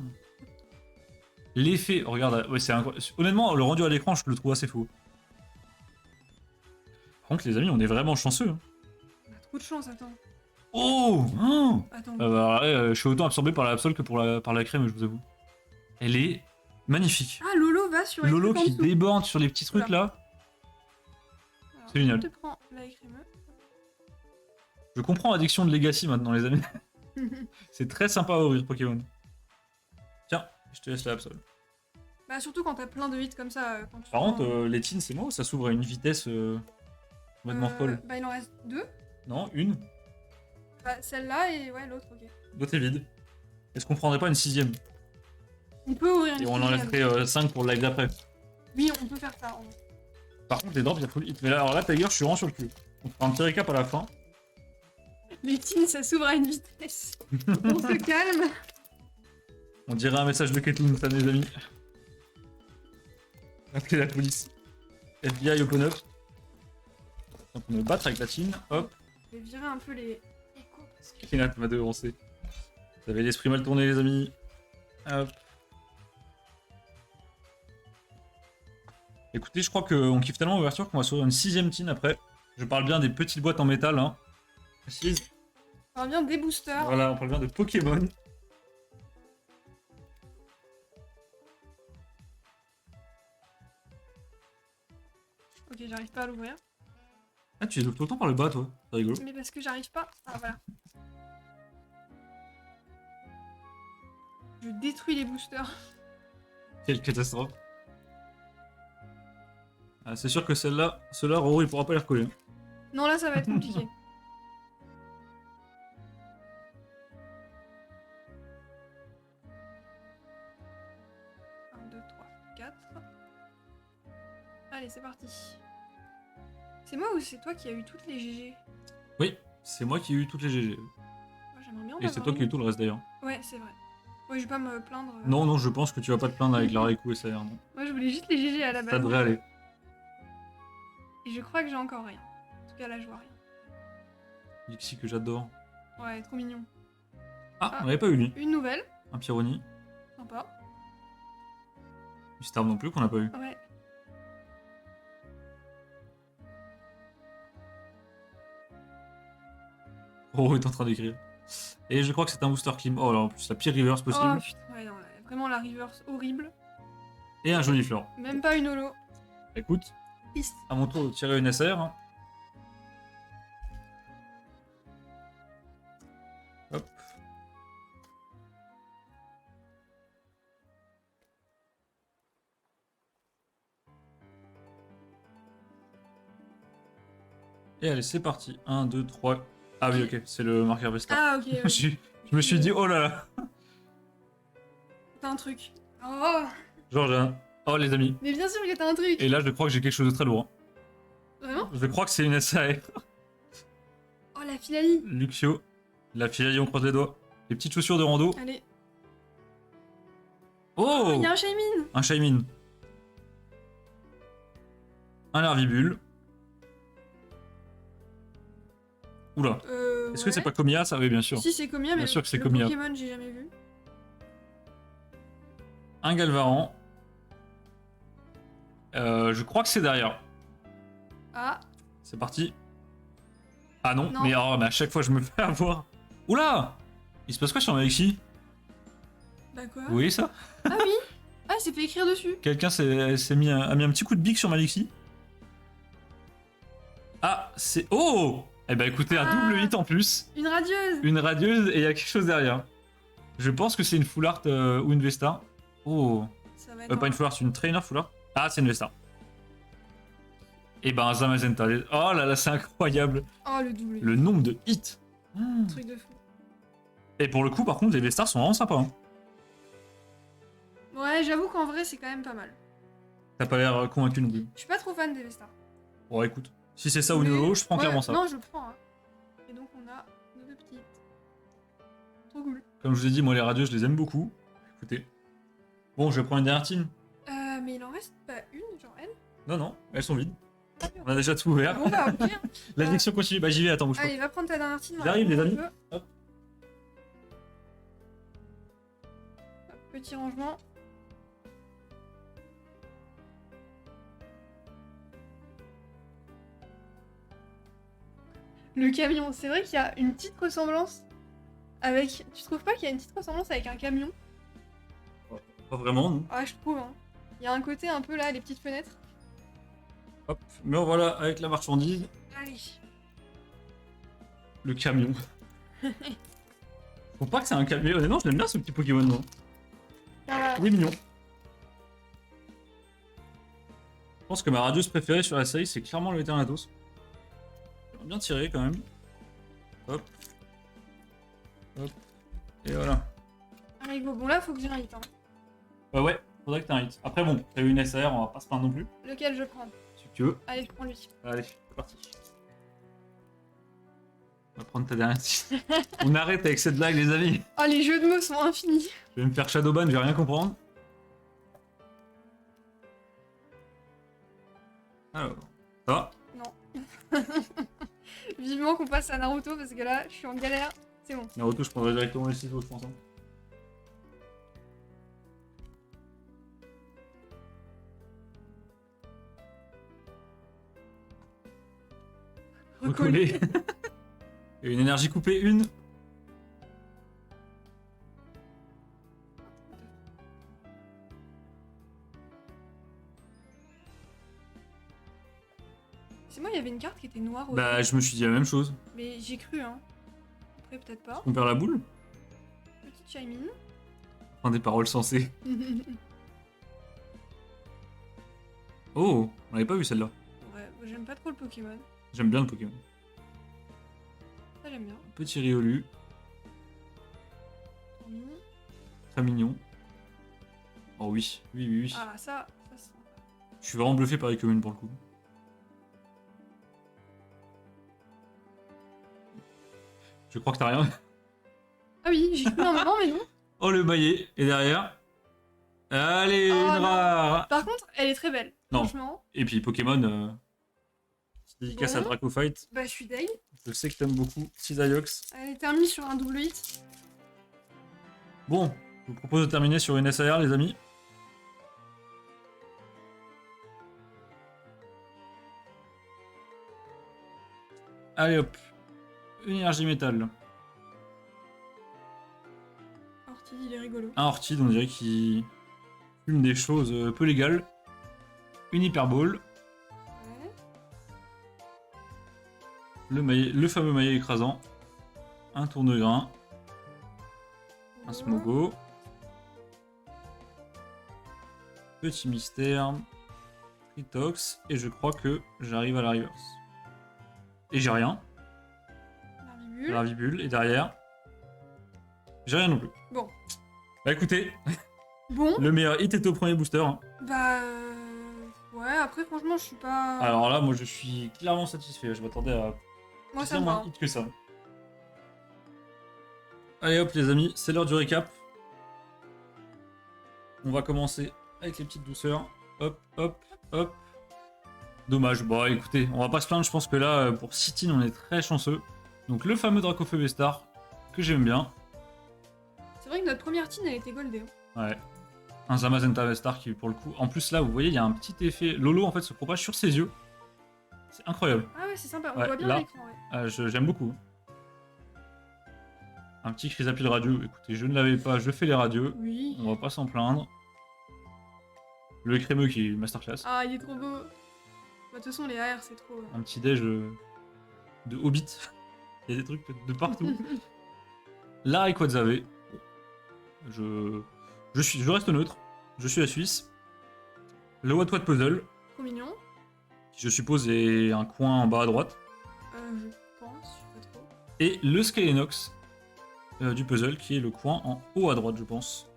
L'effet, regarde, ouais, c'est honnêtement, le rendu à l'écran, je le trouve assez fou. Par contre, les amis, on est vraiment chanceux. Hein. On a trop de chance, attends. Oh, oh Attends. bah, ouais, je suis autant absorbé par la Absol que par la crème, je vous avoue. Elle est magnifique. Ah, Lolo va sur les Lolo trucs en qui dessous. déborde sur les petits trucs là. Alors, c'est génial. Je te prends la écrémeux. Je comprends l'addiction de Legacy maintenant, les amis. C'est très sympa à ouvrir Pokémon. Tiens, je te laisse la Absol. Bah, surtout quand t'as plein de hits comme ça. Quand tu Par prends, contre, les teens, c'est moi ou ça s'ouvre à une vitesse complètement folle? Bah, il en reste deux. Non, une. Bah, celle-là et ouais, l'autre, ok. L'autre est vide. Est-ce qu'on prendrait pas une sixième? On peut ouvrir une Et on sixième. enlèverait 5 pour le live d'après. Oui, on peut faire ça. Par contre, les drops, il y a full hit. Mais là, alors là, Tiger, je suis vraiment sur le cul. On fera un petit récap à la fin. Les teens, ça s'ouvre à une vitesse. On se calme. On dirait un message de Ketlin, ça, les amis. Appelez la police. FBI open up. Donc on va battre avec la team. Hop. Je vais virer un peu les échos parce que. Kenat m'a devancé. Vous avez l'esprit mal tourné, les amis. Hop. Écoutez, je crois qu'on kiffe tellement l'ouverture qu'on va s'ouvrir une sixième team après. Je parle bien des petites boîtes en métal, hein. Précise. On revient des boosters. Voilà, on parle bien de Pokémon. Ok, j'arrive pas à l'ouvrir. Ah, tu les ouvres tout le temps par le bas, toi. C'est rigolo. Mais parce que j'arrive pas. Ah, voilà. Je détruis les boosters. Quelle catastrophe. Ah, c'est sûr que celle-là, Roro, il pourra pas les recoller. Non, là, ça va être compliqué. Un, deux, trois, quatre. Allez, c'est parti. C'est moi ou c'est toi qui as eu toutes les GG? Oui, c'est moi qui ai eu toutes les GG. Moi, j'aimerais bien en Et c'est avoir toi qui as eu une. tout le reste d'ailleurs. Ouais, c'est vrai. Ouais, je vais pas me plaindre. Non, non, je pense que tu vas pas te plaindre avec la Raikou et ça, non. Moi, je voulais juste les GG à la Ça base. devrait aller. Et je crois que j'ai encore rien. En tout cas, là, je vois rien. Dixie que j'adore. Ouais, trop mignon. Ah, on n'avait pas eu lui. Une nouvelle. Un Pyroni. Sympa. Star non plus qu'on n'a pas eu. Ouais. Roro est en train d'écrire. Et je crois que c'est un booster clim. Oh là, en plus, la pire reverse possible. Oh putain, ouais, non, vraiment la reverse horrible. Et un joli fleur. Même pas une holo. Écoute, Triste. à mon tour de tirer une SR. Hein. Hop. Et allez, c'est parti. 1, 2, 3. Ah oui, ok, c'est le marqueur Vestar. Ah, ok. Je me suis dit, oh là là. T'as un truc. Oh. Genre, j'ai un... Oh les amis. Mais bien sûr que t'as un truc. Et là, je crois que j'ai quelque chose de très lourd. Hein. Vraiment? Je crois que c'est une SAR. Oh, la Philalie. Luxio. La Philalie, on croise les doigts. Les petites chaussures de rando. Allez. Oh, Il y a un Shaymin. un Shaymin. Un Larvibule. Oula. Est-ce que c'est pas Comia ça? Oui, bien sûr. Si, c'est Comia, mais Bien sûr que c'est le Comia. Pokémon, j'ai jamais vu. Un Galvaran. Je crois que c'est derrière. Ah, C'est parti. Ah non, Non. Mais à chaque fois je me fais avoir. Oula. Il se passe quoi sur Malexi? bah quoi? Vous voyez ça? Ah oui. Ah, il s'est fait écrire dessus. Quelqu'un a mis un petit coup de bique sur Malexi. Ah, c'est... Oh. Eh ben écoutez, un double hit en plus. Une radieuse. Une radieuse et il y a quelque chose derrière. Je pense que c'est une full art ou une Vesta. Oh. Ça va être Pas une full art, c'est une trainer full art. Ah, c'est une Vesta. Et ben Zamazenta. Oh là là, c'est incroyable. Oh, le double. Le nombre de hits. Truc de fou. Et pour le coup, par contre, les Vestars sont vraiment sympas. Hein. Ouais, j'avoue qu'en vrai, c'est quand même pas mal. T'as pas l'air convaincu non plus. Je suis pas trop fan des Vestars. Bon, écoute. Si c'est ça ou Mais- Nolo, je prends Ouais, clairement ça. Non, je prends. Hein. Et donc, on a nos deux petites. Trop cool. Comme je vous ai dit, moi, les radios, je les aime beaucoup. Écoutez. Bon, je vais prendre une dernière team. Mais il en reste pas une, genre elle. Non, non, elles sont vides. On a déjà tout ouvert. Bon, bah, ok. Hein. L'addiction continue. Bah, j'y vais, attends, bouge pas. Allez, va prendre ta dernière team. J'arrive, les amis. Hop, petit rangement. Le camion, c'est vrai qu'il y a une petite ressemblance avec... Tu trouves pas qu'il y a une petite ressemblance avec un camion? Pas vraiment, non. Ah, je trouve, hein. Il y a un côté un peu là, les petites fenêtres. Hop. Mais voilà, avec la marchandise, Allez. le camion. Faut pas que c'est un camion. Honnêtement, je l'aime bien ce petit Pokémon, moi. Voilà. Il est mignon. Je pense que ma radieuse préférée sur la série, c'est clairement le Eternatus. Bien tiré quand même. Hop. Hop. Et voilà. Allez, go. Bon, là, faut que j'ai un hit. Hein. Ouais, faudrait que t'aies un hit. Après, bon, t'as eu une SR, on va pas se plaindre non plus. Lequel je prends? Si tu veux. Allez, je prends lui. Allez, c'est parti. On va prendre ta dernière hit. On arrête avec cette blague, les amis. Oh, les jeux de mots sont infinis. Je vais me faire Shadowban, je vais rien comprendre. Alors, ça va? Non. Vivement qu'on passe à Naruto parce que là, je suis en galère. C'est bon. Naruto, je prendrai directement les ciseaux, je pense. Hein. Recoller. Et une énergie coupée, une. C'est moi, il y avait une carte qui était noire au Bah, je me suis dit la même chose. Mais j'ai cru, hein. Après, peut-être pas. On perd la boule. Petite Shaymin. Enfin, des paroles sensées. Oh, on l'avait pas vu celle-là. Ouais, j'aime pas trop le Pokémon. J'aime bien le Pokémon. Ça, j'aime bien. Petit Riolu, Mignon. très mignon. Oh oui, oui, oui, oui. Ah, ça c'est sympa. Je suis vraiment bluffé par les communes pour le coup. Je crois que t'as rien. Ah oui, j'y cru un moment, mais non. Oh le maillet, et derrière. Allez, Oh, une non. rare. Par contre, elle est très belle. Non. Franchement. Et puis Pokémon, petite dédicace à Bon. Draco Fight. Bah, je suis deg. Je sais que t'aimes beaucoup Cisaiox. Elle est terminée sur un double hit. Bon, je vous propose de terminer sur une SAR, les amis. Allez hop, une énergie métal. Ortiz, il est rigolo. Un Orchid, on dirait qu'il fume des choses peu légales. Une Hyperball. Ouais. Le fameux maillet écrasant. Un tourne-grain. Un Oh. Smogo. Petit mystère. Tritox. Et je crois que j'arrive à la reverse. Et j'ai rien. Larvibule. Ravibule. Et derrière, j'ai rien non plus. Bon. Bah écoutez, Bon. le meilleur hit était au premier booster. Hein. Bah. Ouais, après, franchement, je suis pas. Alors là, moi je suis clairement satisfait. Je m'attendais à Moi, ça bien me moins va. de hit que ça. Allez hop les amis, c'est l'heure du récap. On va commencer avec les petites douceurs. Hop, hop, hop. Dommage. Bon écoutez, on va pas se plaindre, je pense que là, pour Citine, on est très chanceux. Donc le fameux Dracofeu Vestar, que j'aime bien. C'est vrai que notre première team, elle était goldée. Hein. Ouais. Un Zamazenta Vestar qui, pour le coup... En plus là, vous voyez, il y a un petit effet... Lolo, en fait, se propage sur ses yeux. C'est incroyable. Ah ouais, c'est sympa. On Ouais, voit bien là. l'écran, ouais. J'aime beaucoup. Un petit Chrysapide radio. Écoutez, je ne l'avais pas, je fais les radieux. Oui. On va pas s'en plaindre. Le crémeux qui est masterclass. Ah, il est trop beau. Bah, de toute façon, les AR, c'est trop. Un petit déj de Hobbit. Il y a des trucs de partout. La Rayquaza. Je reste neutre. Je suis la Suisse. Le What What Puzzle, Trop mignon. qui je suppose est un coin en bas à droite. Je pense, je sais pas trop. Et le Skelenox du puzzle, qui est le coin en haut à droite, je pense.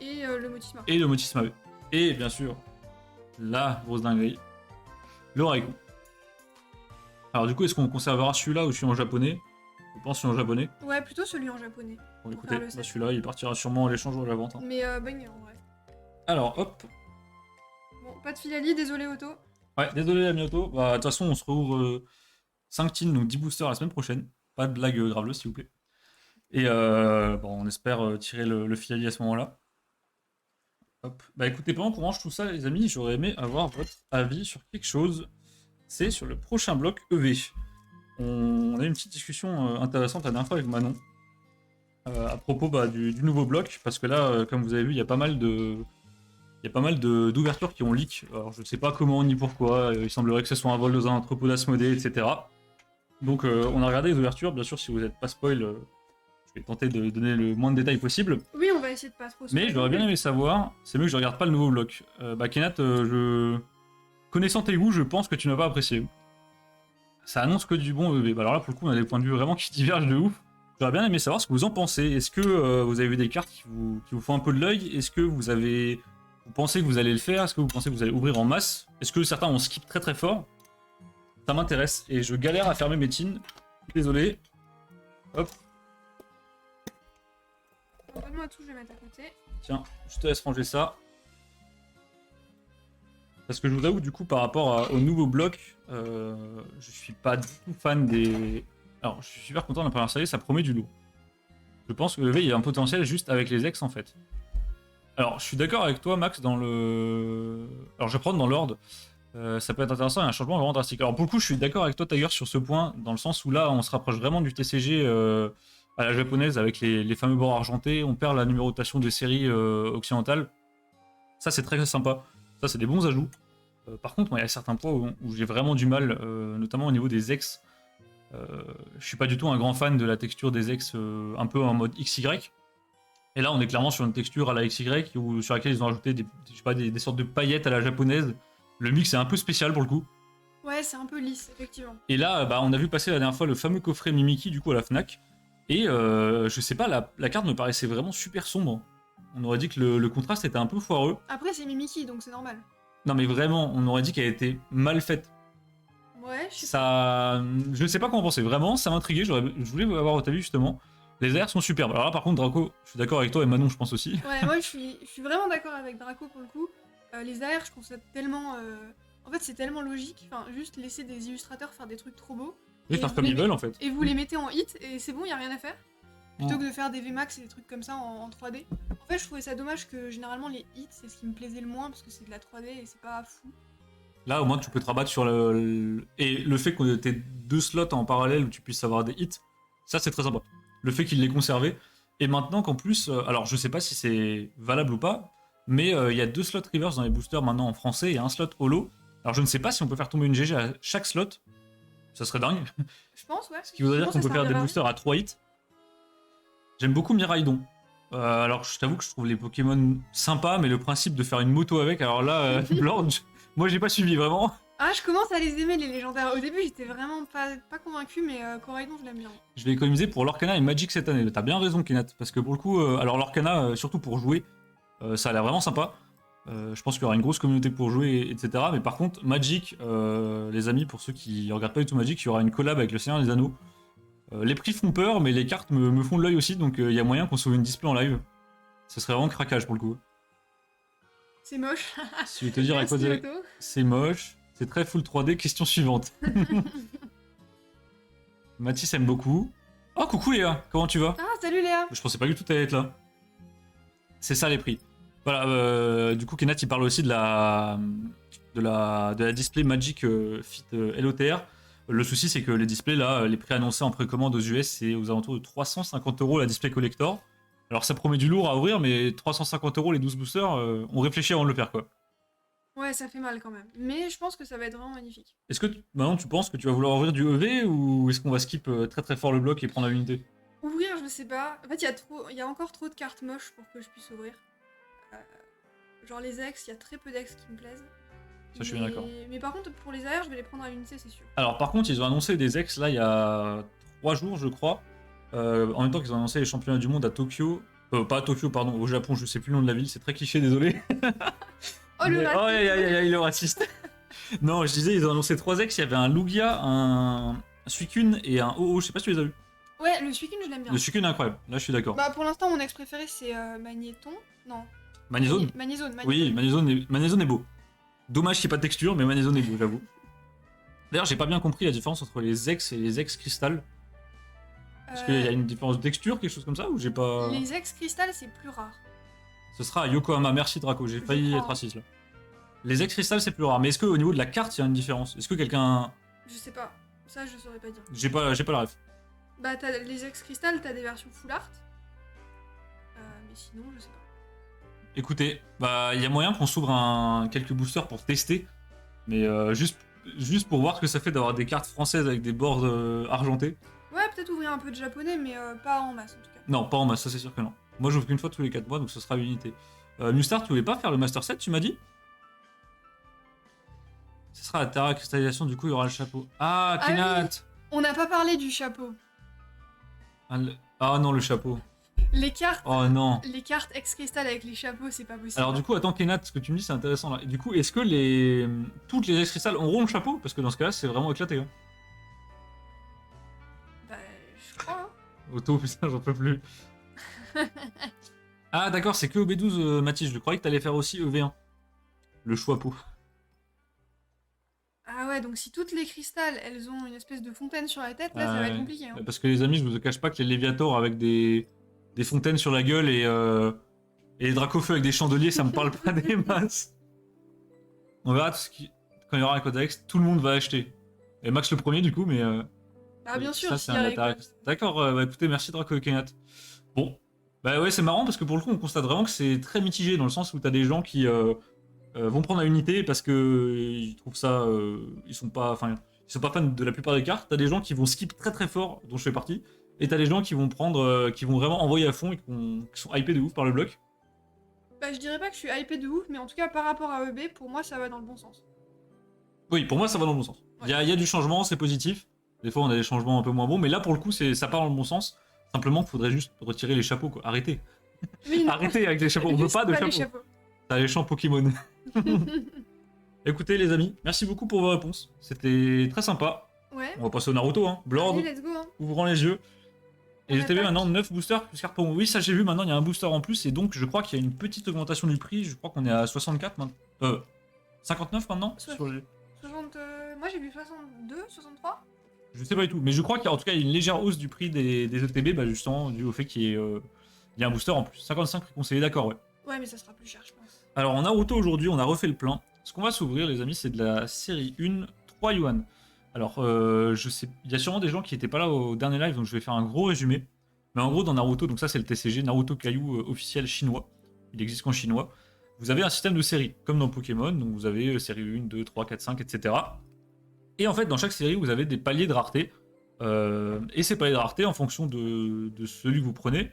Et le motif marqué. Et le Motis Mabe. Et bien sûr, la grosse dinguerie, le Raikou. Alors du coup, est-ce qu'on conservera celui-là ou celui en japonais? Je pense celui en japonais. Ouais, plutôt celui en japonais. Bon Pour écoutez, faire le bah, set. celui-là, il partira sûrement à l'échange ou à la vente. Hein. Mais banger en vrai. Alors, hop. Bon, pas de Filali, désolé Otto. Ouais, désolé à bientôt. Bah, de toute façon, on se rouvre 5 teams, donc 10 boosters la semaine prochaine. Pas de blague graveleuse, s'il vous plaît. Et bon, on espère tirer le Filali à ce moment-là. Hop. Bah écoutez, pendant qu'on range tout ça, les amis, j'aurais aimé avoir votre avis sur quelque chose. C'est sur le prochain bloc EV. On a eu une petite discussion intéressante la dernière fois avec Manon à propos du nouveau bloc, parce que là, comme vous avez vu, il y a pas mal d'ouvertures qui ont leak. Alors je sais pas comment ni pourquoi, il semblerait que ce soit un vol dans un entrepôt d'Asmodée, etc. Donc on a regardé les ouvertures, bien sûr si vous n'êtes pas spoil, je vais tenter de donner le moins de détails possible. Oui, on va essayer de pas trop se Mais j'aurais bien aimé savoir, c'est mieux que je regarde pas le nouveau bloc. Bah Kenat, connaissant tes goûts, je pense que tu n'as pas apprécié. Ça annonce que du bon EV. Bah alors là pour le coup on a des points de vue vraiment qui divergent de ouf. J'aurais bien aimé savoir ce que vous en pensez. Est-ce que vous avez vu des cartes qui vous font un peu de l'œil? Est-ce que vous pensez que vous allez le faire? Est-ce que vous pensez que vous allez ouvrir en masse? Est-ce que certains ont skip très très fort? Ça m'intéresse et je galère à fermer mes tins. Désolé. Hop, Donne-moi tout, je vais mettre à côté. tiens, je te laisse ranger ça. Parce que je vous avoue, du coup, par rapport au nouveau bloc, je suis pas du tout fan des... Alors, je suis super content de la première série, ça promet du lourd. Je pense que le V, il y a un potentiel juste avec les ex, en fait. Alors, je suis d'accord avec toi, Max, dans le... Alors, je vais prendre dans l'ordre. Ça peut être intéressant, il y a un changement vraiment drastique. Alors, pour le coup, je suis d'accord avec toi, Tiger, sur ce point, dans le sens où là, on se rapproche vraiment du TCG à la japonaise, avec les fameux bords argentés, on perd la numérotation des séries occidentales. Ça, c'est très sympa. Ça, c'est des bons ajouts. Par contre, moi, il y a certains points où j'ai vraiment du mal, notamment au niveau des ex. Je suis pas du tout un grand fan de la texture des ex un peu en mode XY. Et là, on est clairement sur une texture à la XY sur laquelle ils ont ajouté des sortes de paillettes à la japonaise. Le mix est un peu spécial pour le coup. Ouais, c'est un peu lisse, effectivement. Et là, bah, on a vu passer la dernière fois le fameux coffret Mimiki du coup à la Fnac. Et je sais pas, la carte me paraissait vraiment super sombre. On aurait dit que le contraste était un peu foireux. Après, c'est Mimiki, donc c'est normal. Non mais vraiment, on aurait dit qu'elle était mal faite. Ouais, je sais pas. Ça, je ne sais pas quoi en penser. Vraiment, ça m'intriguait. Je voulais avoir votre avis justement. Les airs sont superbes. Alors là, par contre, Draco, je suis d'accord avec toi et Manon, je pense aussi. Ouais, moi, je suis vraiment d'accord avec Draco pour le coup. Les AR, je trouve ça tellement... En fait, c'est tellement logique. Enfin, juste laisser des illustrateurs faire des trucs trop beaux. Oui, Et faire vous comme les ils veulent en fait. Et vous les mettez en hit, et c'est bon, y a rien à faire. Plutôt Mm. que de faire des VMAX et des trucs comme ça en 3D. En fait, je trouvais ça dommage que généralement les hits, c'est ce qui me plaisait le moins parce que c'est de la 3D et c'est pas fou. Là, au moins, tu peux te rabattre sur et le fait qu'on ait deux slots en parallèle où tu puisses avoir des hits, ça c'est très sympa. Le fait qu'il l'ait conservé. Et maintenant qu'en plus, alors je sais pas si c'est valable ou pas, mais il y a 2 slots reverse dans les boosters maintenant en français et un slot holo. Alors je ne sais pas si on peut faire tomber une GG à chaque slot. Ça serait dingue. Je pense, ouais. Ce qui voudrait dire Sinon, qu'on ça peut faire des servira à boosters à 3 hits. J'aime beaucoup Miraidon. Alors je t'avoue que je trouve les Pokémon sympas, mais le principe de faire une moto avec, alors là, Lord, moi j'ai pas suivi vraiment. Ah, je commence à les aimer, les légendaires. Au début, j'étais vraiment pas convaincue, mais Coraidon, je l'aime bien. Je vais économiser pour l'Orcana et Magic cette année. T'as bien raison, Kenat, parce que pour le coup, alors l'Orcana, surtout pour jouer, ça a l'air vraiment sympa. Je pense qu'il y aura une grosse communauté pour jouer, etc. Mais par contre, Magic, les amis, pour ceux qui regardent pas du tout Magic, il y aura une collab avec le Seigneur des Anneaux. Les prix font peur, mais les cartes me font de l'œil aussi, donc il y a moyen qu'on sauve une display en live. Ce serait vraiment craquage pour le coup. C'est moche. Si je vais te dire à quoi Merci, dire, Otto. c'est moche, c'est très full 3D. Question suivante. Mathis aime beaucoup. Oh, coucou Léa, comment tu vas? Ah, salut Léa. Je pensais pas du tout t'allais être là. C'est ça les prix. Voilà, du coup, Kenat il parle aussi de la display Magic Fit LOTR. Le souci, c'est que les displays, là, les prix annoncés en précommande aux US, c'est aux alentours de 350 € la display collector. Alors ça promet du lourd à ouvrir, mais 350 € les 12 boosters, on réfléchit avant de le faire, quoi. Ouais, ça fait mal quand même. Mais je pense que ça va être vraiment magnifique. Est-ce que maintenant tu penses que tu vas vouloir ouvrir du EV ou est-ce qu'on va skip très très fort le bloc et prendre la unité? Ouvrir, je sais pas. En fait, il y a encore trop de cartes moches pour que je puisse ouvrir. Euh, Genre les ex, il y a très peu d'ex qui me plaisent. Ça, je suis bien d'accord. Mais par contre, pour les AR, je vais les prendre à l'unité, c'est sûr. Alors par contre, ils ont annoncé des ex là il y a 3 jours, je crois. En même temps qu'ils ont annoncé les championnats du monde à Tokyo. Pas à Tokyo, pardon, au Japon, je sais plus le nom de la ville, c'est très cliché, désolé. Oh le Mais- raciste. aïe, aïe, aïe, aïe, le raciste. Non, je disais, ils ont annoncé 3 ex, il y avait un Lugia, un Suicune et un OO, je sais pas si tu les as vus. Ouais, le Suicune, je l'aime bien. Le Suicune est incroyable, là je suis d'accord. Bah pour l'instant, mon ex préféré, c'est Magnéton. Non. Magnézone. Magnézone. Oui, Magnézone est beau. Dommage qu'il n'y ait pas de texture, mais Magnézone est beau, j'avoue. D'ailleurs, j'ai pas bien compris la différence entre les ex et les ex cristal. Est-ce qu'il y a une différence de texture, quelque chose comme ça, ou j'ai pas. Les ex cristal, c'est plus rare. Ce sera à Yokohama, merci Draco, j'ai failli crois. être raciste là. Les ex cristal c'est plus rare, mais est-ce qu'au niveau de la carte il y a une différence? Est-ce que quelqu'un. Je sais pas. Ça, je saurais pas dire. J'ai pas la ref. Bah, t'as les ex cristal, t'as des versions full art. Mais sinon, je sais pas. Écoutez, bah il y a moyen qu'on s'ouvre quelques boosters pour tester, mais juste pour voir ce que ça fait d'avoir des cartes françaises avec des bords argentés. Ouais, peut-être ouvrir un peu de japonais, mais pas en masse en tout cas. Non, pas en masse, ça c'est sûr que non. Moi j'ouvre qu'une fois tous les 4 mois, donc ce sera unité. Mustar, tu voulais pas faire le Master 7, tu m'as dit? Ce sera la Terra cristallisation, du coup il y aura le chapeau. Ah, Ah Kenat! On n'a pas parlé du chapeau. Ah non, le chapeau. Les cartes, Oh non. les cartes ex cristal avec les chapeaux, c'est pas possible. Alors du coup, attends Kenat, ce que tu me dis c'est intéressant là. Et du coup, est-ce que toutes les ex-cristal auront le chapeau? Parce que dans ce cas-là, c'est vraiment éclaté. Hein. Bah, je crois. Hein. Auto, putain, j'en peux plus. Ah d'accord, c'est que EB12, Mathis. Je croyais que t'allais faire aussi EV1. Le chapeau. Ah ouais, donc si toutes les cristals, elles ont une espèce de fontaine sur la tête, là, Ah ça va ouais. être compliqué. Hein. Parce que les amis, je vous cache pas que les Léviators avec des fontaines sur la gueule et les Dracofeu avec des chandeliers, ça me parle pas des masses. On verra quand il y aura un Codex, tout le monde va acheter. Et Max le premier du coup, mais... Ah bien sûr, ça, s'il c'est y un a intérêt. D'accord, bah écoutez, merci Draco et Kenat. Bon, bah ouais, c'est marrant parce que pour le coup, on constate vraiment que c'est très mitigé dans le sens où t'as des gens qui vont prendre la unité parce que ils trouvent ça, ils sont pas fans de la plupart des cartes. T'as des gens qui vont skip très très fort, dont je fais partie, et t'as des gens qui vont prendre, qui vont vraiment envoyer à fond et qui sont hypés de ouf par le bloc. Bah je dirais pas que je suis hypée de ouf, mais en tout cas par rapport à EB, pour moi ça va dans le bon sens. Oui, pour moi, ça va dans le bon sens. Il y a du changement, c'est positif. Des fois, on a des changements un peu moins bons, mais là, pour le coup, ça part dans le bon sens. Simplement, il faudrait juste retirer les chapeaux, quoi. Arrêtez. Oui, non. Arrêtez avec les chapeaux. On veut Juste pas de les chapeaux. chapeaux. T'as les champs Pokémon. Écoutez, les amis, merci beaucoup pour vos réponses. C'était très sympa. Ouais. On va passer au Naruto, hein. Blord, Allez, let's go. Hein. ouvrant les yeux. Et On j'ai vu attaque. maintenant 9 boosters plus carte promo. Oui, ça j'ai vu, maintenant il y a un booster en plus. Et donc, je crois qu'il y a une petite augmentation du prix. Je crois qu'on est à 64 maintenant. 59 maintenant sur les... 60, moi j'ai vu 62, 63. Je sais pas du tout, mais je crois qu'il y a en tout cas une légère hausse du prix des ETB, bah justement dû au fait qu'il y ait un booster en plus. 55 prix conseillé, d'accord, ouais. Ouais, mais ça sera plus cher, je pense. Alors en Naruto aujourd'hui, on a refait le plein. Ce qu'on va s'ouvrir, les amis, c'est de la série 1, 3 yuan. Alors, je sais, il y a sûrement des gens qui étaient pas là au dernier live, donc je vais faire un gros résumé. Mais en gros, dans Naruto, donc ça c'est le TCG, Naruto Caillou officiel chinois. Il existe qu'en chinois. Vous avez un système de séries, comme dans Pokémon, donc vous avez série 1, 2, 3, 4, 5, etc. Et en fait, dans chaque série, vous avez des paliers de rareté. Et ces paliers de rareté, en fonction de celui que vous prenez,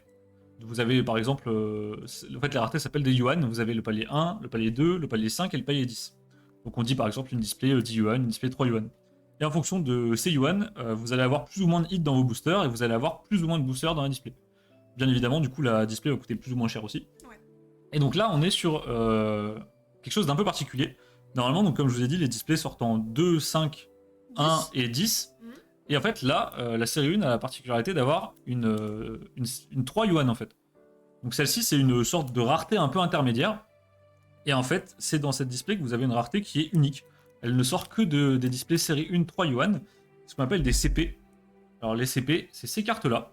vous avez par exemple, en fait, la rareté s'appelle des yuan. Vous avez le palier 1, le palier 2, le palier 5 et le palier 10. Donc on dit par exemple une display 10 yuan, une display 3 yuan. Et en fonction de ces yuan, vous allez avoir plus ou moins de hits dans vos boosters et vous allez avoir plus ou moins de boosters dans la display. Bien évidemment, du coup, la display va coûter plus ou moins cher aussi. Ouais. Et donc là, on est sur quelque chose d'un peu particulier. Normalement, donc, comme je vous ai dit, les displays sortent en 2, 5, 1 et 10. Mhm. Et en fait, là, la série 1 a la particularité d'avoir une 3 yuan en fait. Donc celle-ci, c'est une sorte de rareté un peu intermédiaire. Et en fait, c'est dans cette display que vous avez une rareté qui est unique. Elle ne sort que des displays série 1 3 yuan, ce qu'on appelle des CP. Alors les CP, c'est ces cartes-là.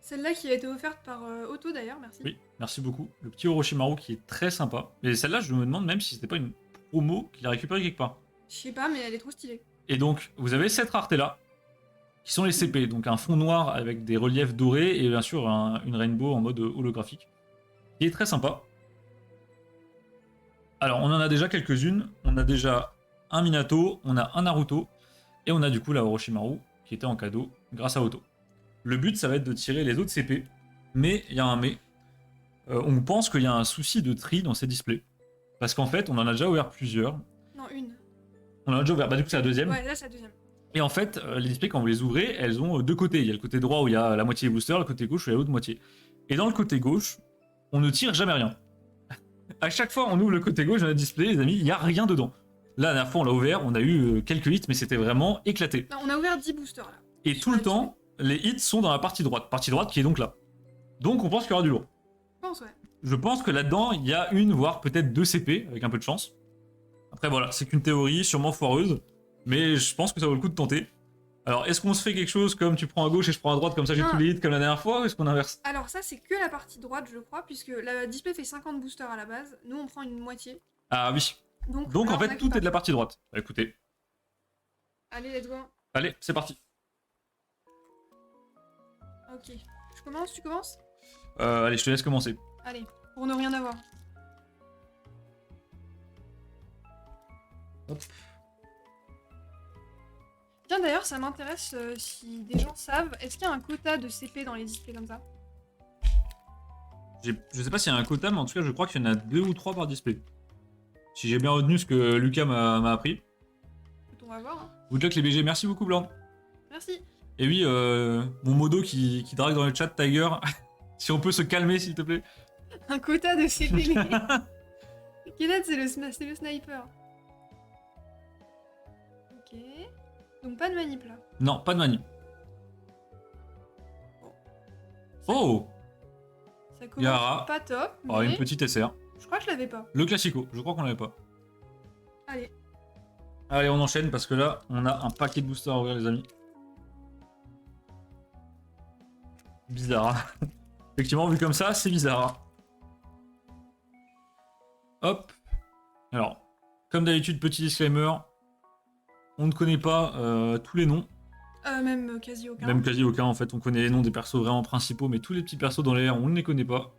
Celle-là qui a été offerte par Otto d'ailleurs, merci. Oui, merci beaucoup. Le petit Orochimaru qui est très sympa. Et celle-là, je me demande même si c'était pas une promo qu'il a récupérée quelque part. Je sais pas, mais elle est trop stylée. Et donc, vous avez cette rareté-là, qui sont les CP. Donc un fond noir avec des reliefs dorés et bien sûr une rainbow en mode holographique. Qui est très sympa. Alors, on en a déjà quelques-unes. On a déjà un Minato, on a un Naruto, et on a du coup la Orochimaru, qui était en cadeau grâce à Otto. Le but, ça va être de tirer les autres CP, mais il y a un mais. On pense qu'il y a un souci de tri dans ces displays. Parce qu'en fait, on en a déjà ouvert plusieurs. Non, une. On en a déjà ouvert, bah du coup c'est la deuxième. Ouais, là c'est la deuxième. Et en fait, les displays, quand vous les ouvrez, elles ont deux côtés. Il y a le côté droit où il y a la moitié des boosters, le côté gauche où il y a l'autre moitié. Et dans le côté gauche, on ne tire jamais rien. À chaque fois, on ouvre le côté gauche de notre display, les amis, il n'y a rien dedans. Là, la dernière fois, on l'a ouvert, on a eu quelques hits, mais c'était vraiment éclaté. Non, on a ouvert 10 boosters là. Et tout le temps, les hits sont dans la partie droite. Partie droite qui est donc là. Donc on pense qu'il y aura du lourd. Je pense, ouais. Je pense que là-dedans, il y a une, voire peut-être deux CP, avec un peu de chance. Après voilà, c'est qu'une théorie, sûrement foireuse, mais je pense que ça vaut le coup de tenter. Alors, est-ce qu'on se fait quelque chose comme tu prends à gauche et je prends à droite, comme ça j'ai Non. tous les hits comme la dernière fois, ou est-ce qu'on inverse? Alors ça, c'est que la partie droite, je crois, puisque la display fait 50 boosters à la base. Nous, on prend une moitié. Ah oui. Donc Donc là, en on a fait, que tout est de la partie droite. Bah, écoutez, Allez, let's go. allez, c'est parti. Ok. Je commence, tu commences? Allez, je te laisse commencer. Allez, pour ne rien avoir. Hop. Tiens, d'ailleurs, ça m'intéresse si des gens savent, est-ce qu'il y a un quota de CP dans les displays comme ça? Je sais pas s'il y a un quota, mais en tout cas, je crois qu'il y en a 2 ou 3 par display. Si j'ai bien retenu ce que Lucas m'a appris. Écoute, on va voir. Hein. Good luck les BG, merci beaucoup Blanc. Merci. Et oui, mon modo qui drague dans le chat, Tiger, si on peut se calmer s'il te plaît. Un quota de CP. Kenneth, c'est le sniper. Ok. Donc pas de manip là. Non, pas de manie. Oh, Ça commence Yara. pas top, oh, mais une petite SR. je crois que je l'avais pas. Le classico, je crois qu'on l'avait pas. Allez. Allez, on enchaîne parce que là, on a un paquet de boosters à ouvrir les amis. Bizarre. Hein. Effectivement, vu comme ça, c'est bizarre. Hein. Hop. Alors, comme d'habitude, petit disclaimer. On ne connaît pas tous les noms. Même quasi aucun. Même quasi aucun en fait. On connaît les noms des persos vraiment principaux, mais tous les petits persos dans l'air, on ne les connaît pas.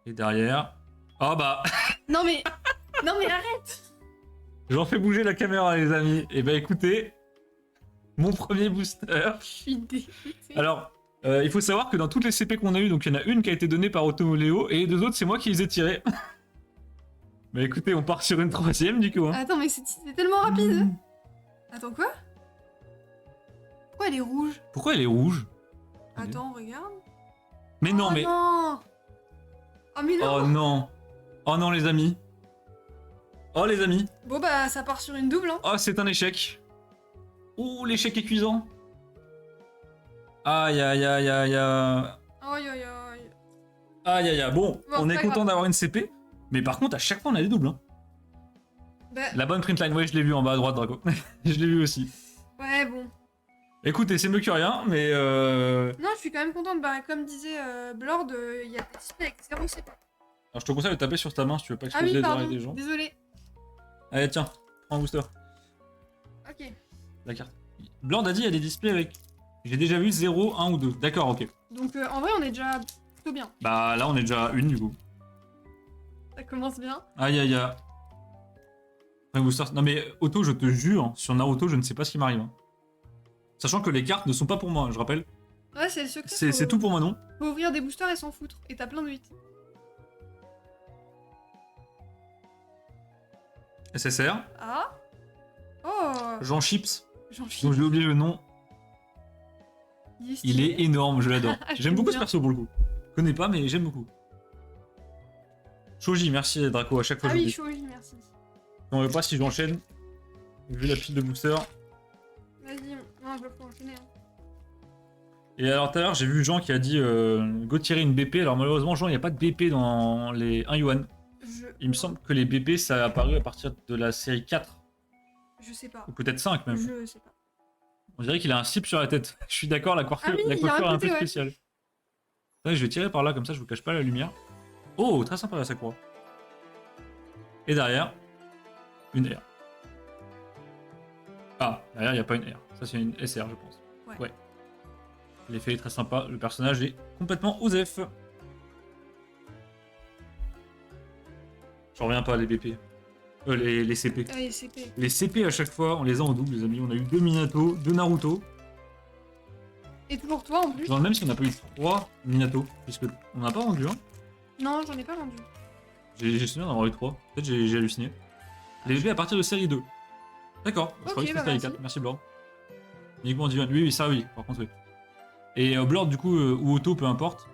Et derrière... Ah bah Non mais... non mais arrête. j'en fais bouger la caméra les amis. Et bah écoutez, mon premier booster. Je suis dégoûtée. Alors, il faut savoir que dans toutes les CP qu'on a eu, donc il y en a une qui a été donnée par Otomoléo et les deux autres c'est moi qui les ai tirés. Bah écoutez, on part sur une troisième du coup. Hein. Attends, mais c'est tellement rapide. Attends, quoi? Pourquoi elle est rouge? Pourquoi elle est rouge? Attends, regarde. Mais non, Oh mais... non. Oh mais non. Oh non. Oh non les amis. Oh les amis. Bon bah ça part sur une double, hein. Oh c'est un échec. Oh l'échec est cuisant. Aïe aïe aïe aïe aïe. Aïe aïe aïe. Aïe aïe aïe. Bon, Bon, on est pas content grave. d'avoir une CP. Mais par contre, à chaque fois, on a des doubles. Hein. Bah, La bonne print line, ouais, je l'ai vu en bas à droite, Draco. Je l'ai vu aussi. ouais, bon. Écoutez, c'est mieux que rien, mais Non, je suis quand même contente. Bah, comme disait Blord, il y a des displays avec 0 CP. Alors, je te conseille de taper sur ta main si tu veux pas Ah exploser oui, les pardon. oreilles des gens. Désolé. Allez, tiens, prends un booster. Ok. La carte. Blanc a dit il y a des displays avec. J'ai déjà vu 0, 1 ou 2. D'accord, ok. Donc en vrai, on est déjà plutôt bien. Bah là, on est déjà à une du coup. Ça commence bien. Aïe aïe aïe. Un booster. Non mais Auto, je te jure, sur Naruto, je ne sais pas ce qui m'arrive. Hein. Sachant que les cartes ne sont pas pour moi, je rappelle. Ouais, c'est le secret. C'est tout pour moi, non? Faut ouvrir des boosters et s'en foutre. Et t'as plein de 8. SSR. Ah. Oh. Jean Chips, J'en dont suis. j'ai oublié le nom. Il est énorme, je l'adore. J'aime beaucoup ce bien. perso pour le coup. Je connais pas, mais j'aime beaucoup. Shoji, merci Draco, à chaque fois Ah je oui, dis. Shoji, merci. On veut pas si j'enchaîne. Vu la pile de boosters. Vas-y, non, je peux enchaîner. Hein. Et alors tout à l'heure, j'ai vu Jean qui a dit go tirer une BP. Alors malheureusement, Jean, il n'y a pas de BP dans les 1 yuan. Il me semble que les BP, ça a apparu à partir de la série 4. Je sais pas. Ou peut-être 5 même. Je sais pas. On dirait qu'il a un slip sur la tête. Je suis d'accord, la coiffure, Ah oui, la il y a un coiffure est un côté, peu ouais. spéciale. Ouais, je vais tirer par là, comme ça je vous cache pas la lumière. Oh, très sympa la Sakura. Et derrière, une R. Ah, derrière il n'y a pas une R. Ça c'est une SR je pense. Ouais. L'effet est très sympa, le personnage est complètement osef. J'en reviens pas les BP. Les CP. Ah, les CP. Les CP à chaque fois, on les a en double les amis. On a eu 2 Minato, 2 Naruto. Et toujours toi en plus. Genre, même si on n'a pas eu 3 Minato, puisque on n'a pas vendu un. Non, j'en ai pas vendu. J'ai souvenir d'en avoir eu 3. Peut-être j'ai halluciné. Les BP à partir de série 2. D'accord, je Ok, croyais que bah c'était série merci. 4. Merci Blord. Uniquement Divan. Oui, oui, ça oui, par contre oui. Et Blord du coup, ou Auto, peu importe.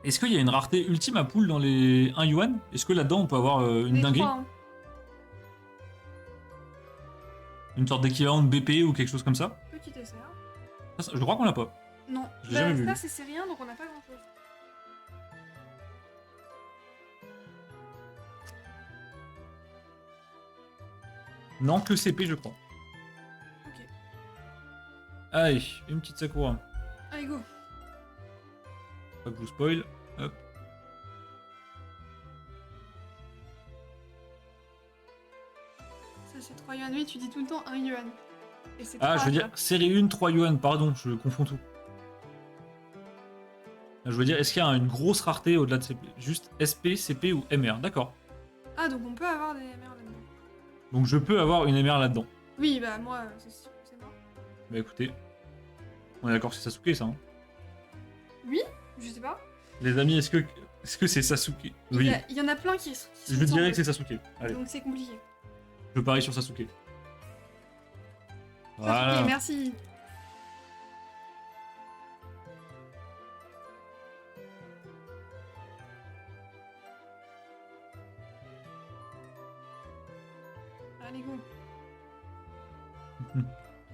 Est-ce qu'il y a une rareté ultime à pool dans les 1 yuan? Est-ce que là-dedans on peut avoir une Les dinguerie? 3, hein. Une sorte d'équivalent de BP ou quelque chose comme ça? Petit SR. Je crois qu'on l'a pas. Non. Je l'ai jamais vu, Ça, lui. c'est rien, donc on n'a pas grand chose. Non, que CP je crois. Ok. Allez, une petite Sakura. Allez, go. Pas que je vous spoil. Hop. Ça, c'est 3 yuan. Oui, tu dis tout le temps 1 yuan. Et c'est Ah, 3 je veux dire, série 1, 3 yuan, pardon, je confonds tout. Je veux dire, est-ce qu'il y a une grosse rareté au-delà de CP? Juste SP, CP ou MR, d'accord. Ah, donc on peut avoir des MR là-dedans. Donc je peux avoir une MR là-dedans. Oui, bah moi, c'est sûr que c'est mort. Bah écoutez, on est d'accord que c'est Sasuke ça. Hein. Oui, je sais pas. Les amis, est-ce que c'est Sasuke? Oui, Il y en a plein qui se je dirais que c'est Sasuke. Allez, Donc c'est compliqué. je parie sur Sasuke. Sasuke, Voilà. merci. Allez, go.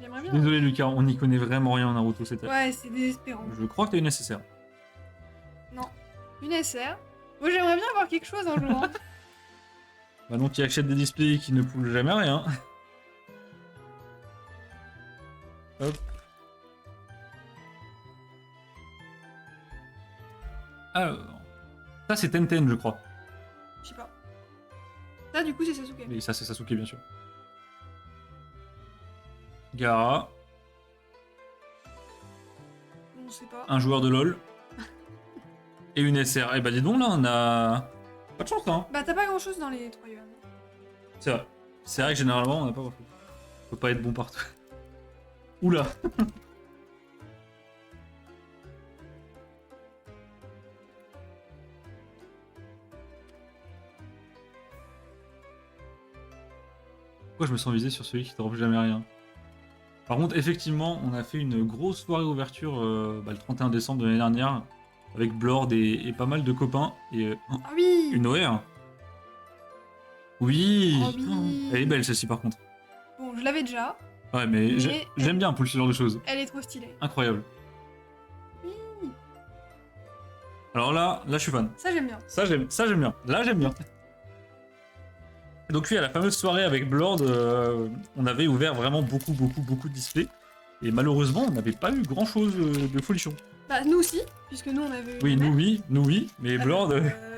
J'aimerais bien. Désolé Lucas, on n'y connaît vraiment rien en Naruto cette année. Ouais, c'est désespérant. Je crois que t'as une nécessaire. Non. Une SR. Moi, j'aimerais bien avoir quelque chose un jour. Hein. Bah donc il achète des displays qui ne poulent jamais rien. Hop. Alors, ça c'est Tenten je crois. Je sais pas. Là, du coup, c'est Sasuke. Mais ça c'est Sasuke bien sûr. Gaara, On sait pas. un joueur de LoL. Et une SR. Eh bah dis donc là on a... Pas de chance hein. Bah, t'as pas grand chose dans les 3 yuan. C'est vrai. C'est vrai que généralement on n'a pas grand chose. Faut pas être bon partout. Oula. Pourquoi je me sens visé sur celui qui drop jamais rien? Par contre, effectivement, on a fait une grosse soirée ouverture le 31 décembre de l'année dernière avec Blord et pas mal de copains. Et Ah oui. une OR. Oui. Oh oui. Elle est belle celle-ci par contre. Bon, je l'avais déjà. Ouais, mais Mais j'aime bien pour ce genre de choses. Elle est trop stylée. Incroyable. Oui. Alors là, je suis fan. Ça j'aime bien. Ça j'aime bien. Là j'aime bien. Donc oui, à la fameuse soirée avec Blord, on avait ouvert vraiment beaucoup de displays. Et malheureusement, on n'avait pas eu grand chose de folichon. Bah nous aussi, puisque nous on avait eu Oui, une nous oui, mais Blord,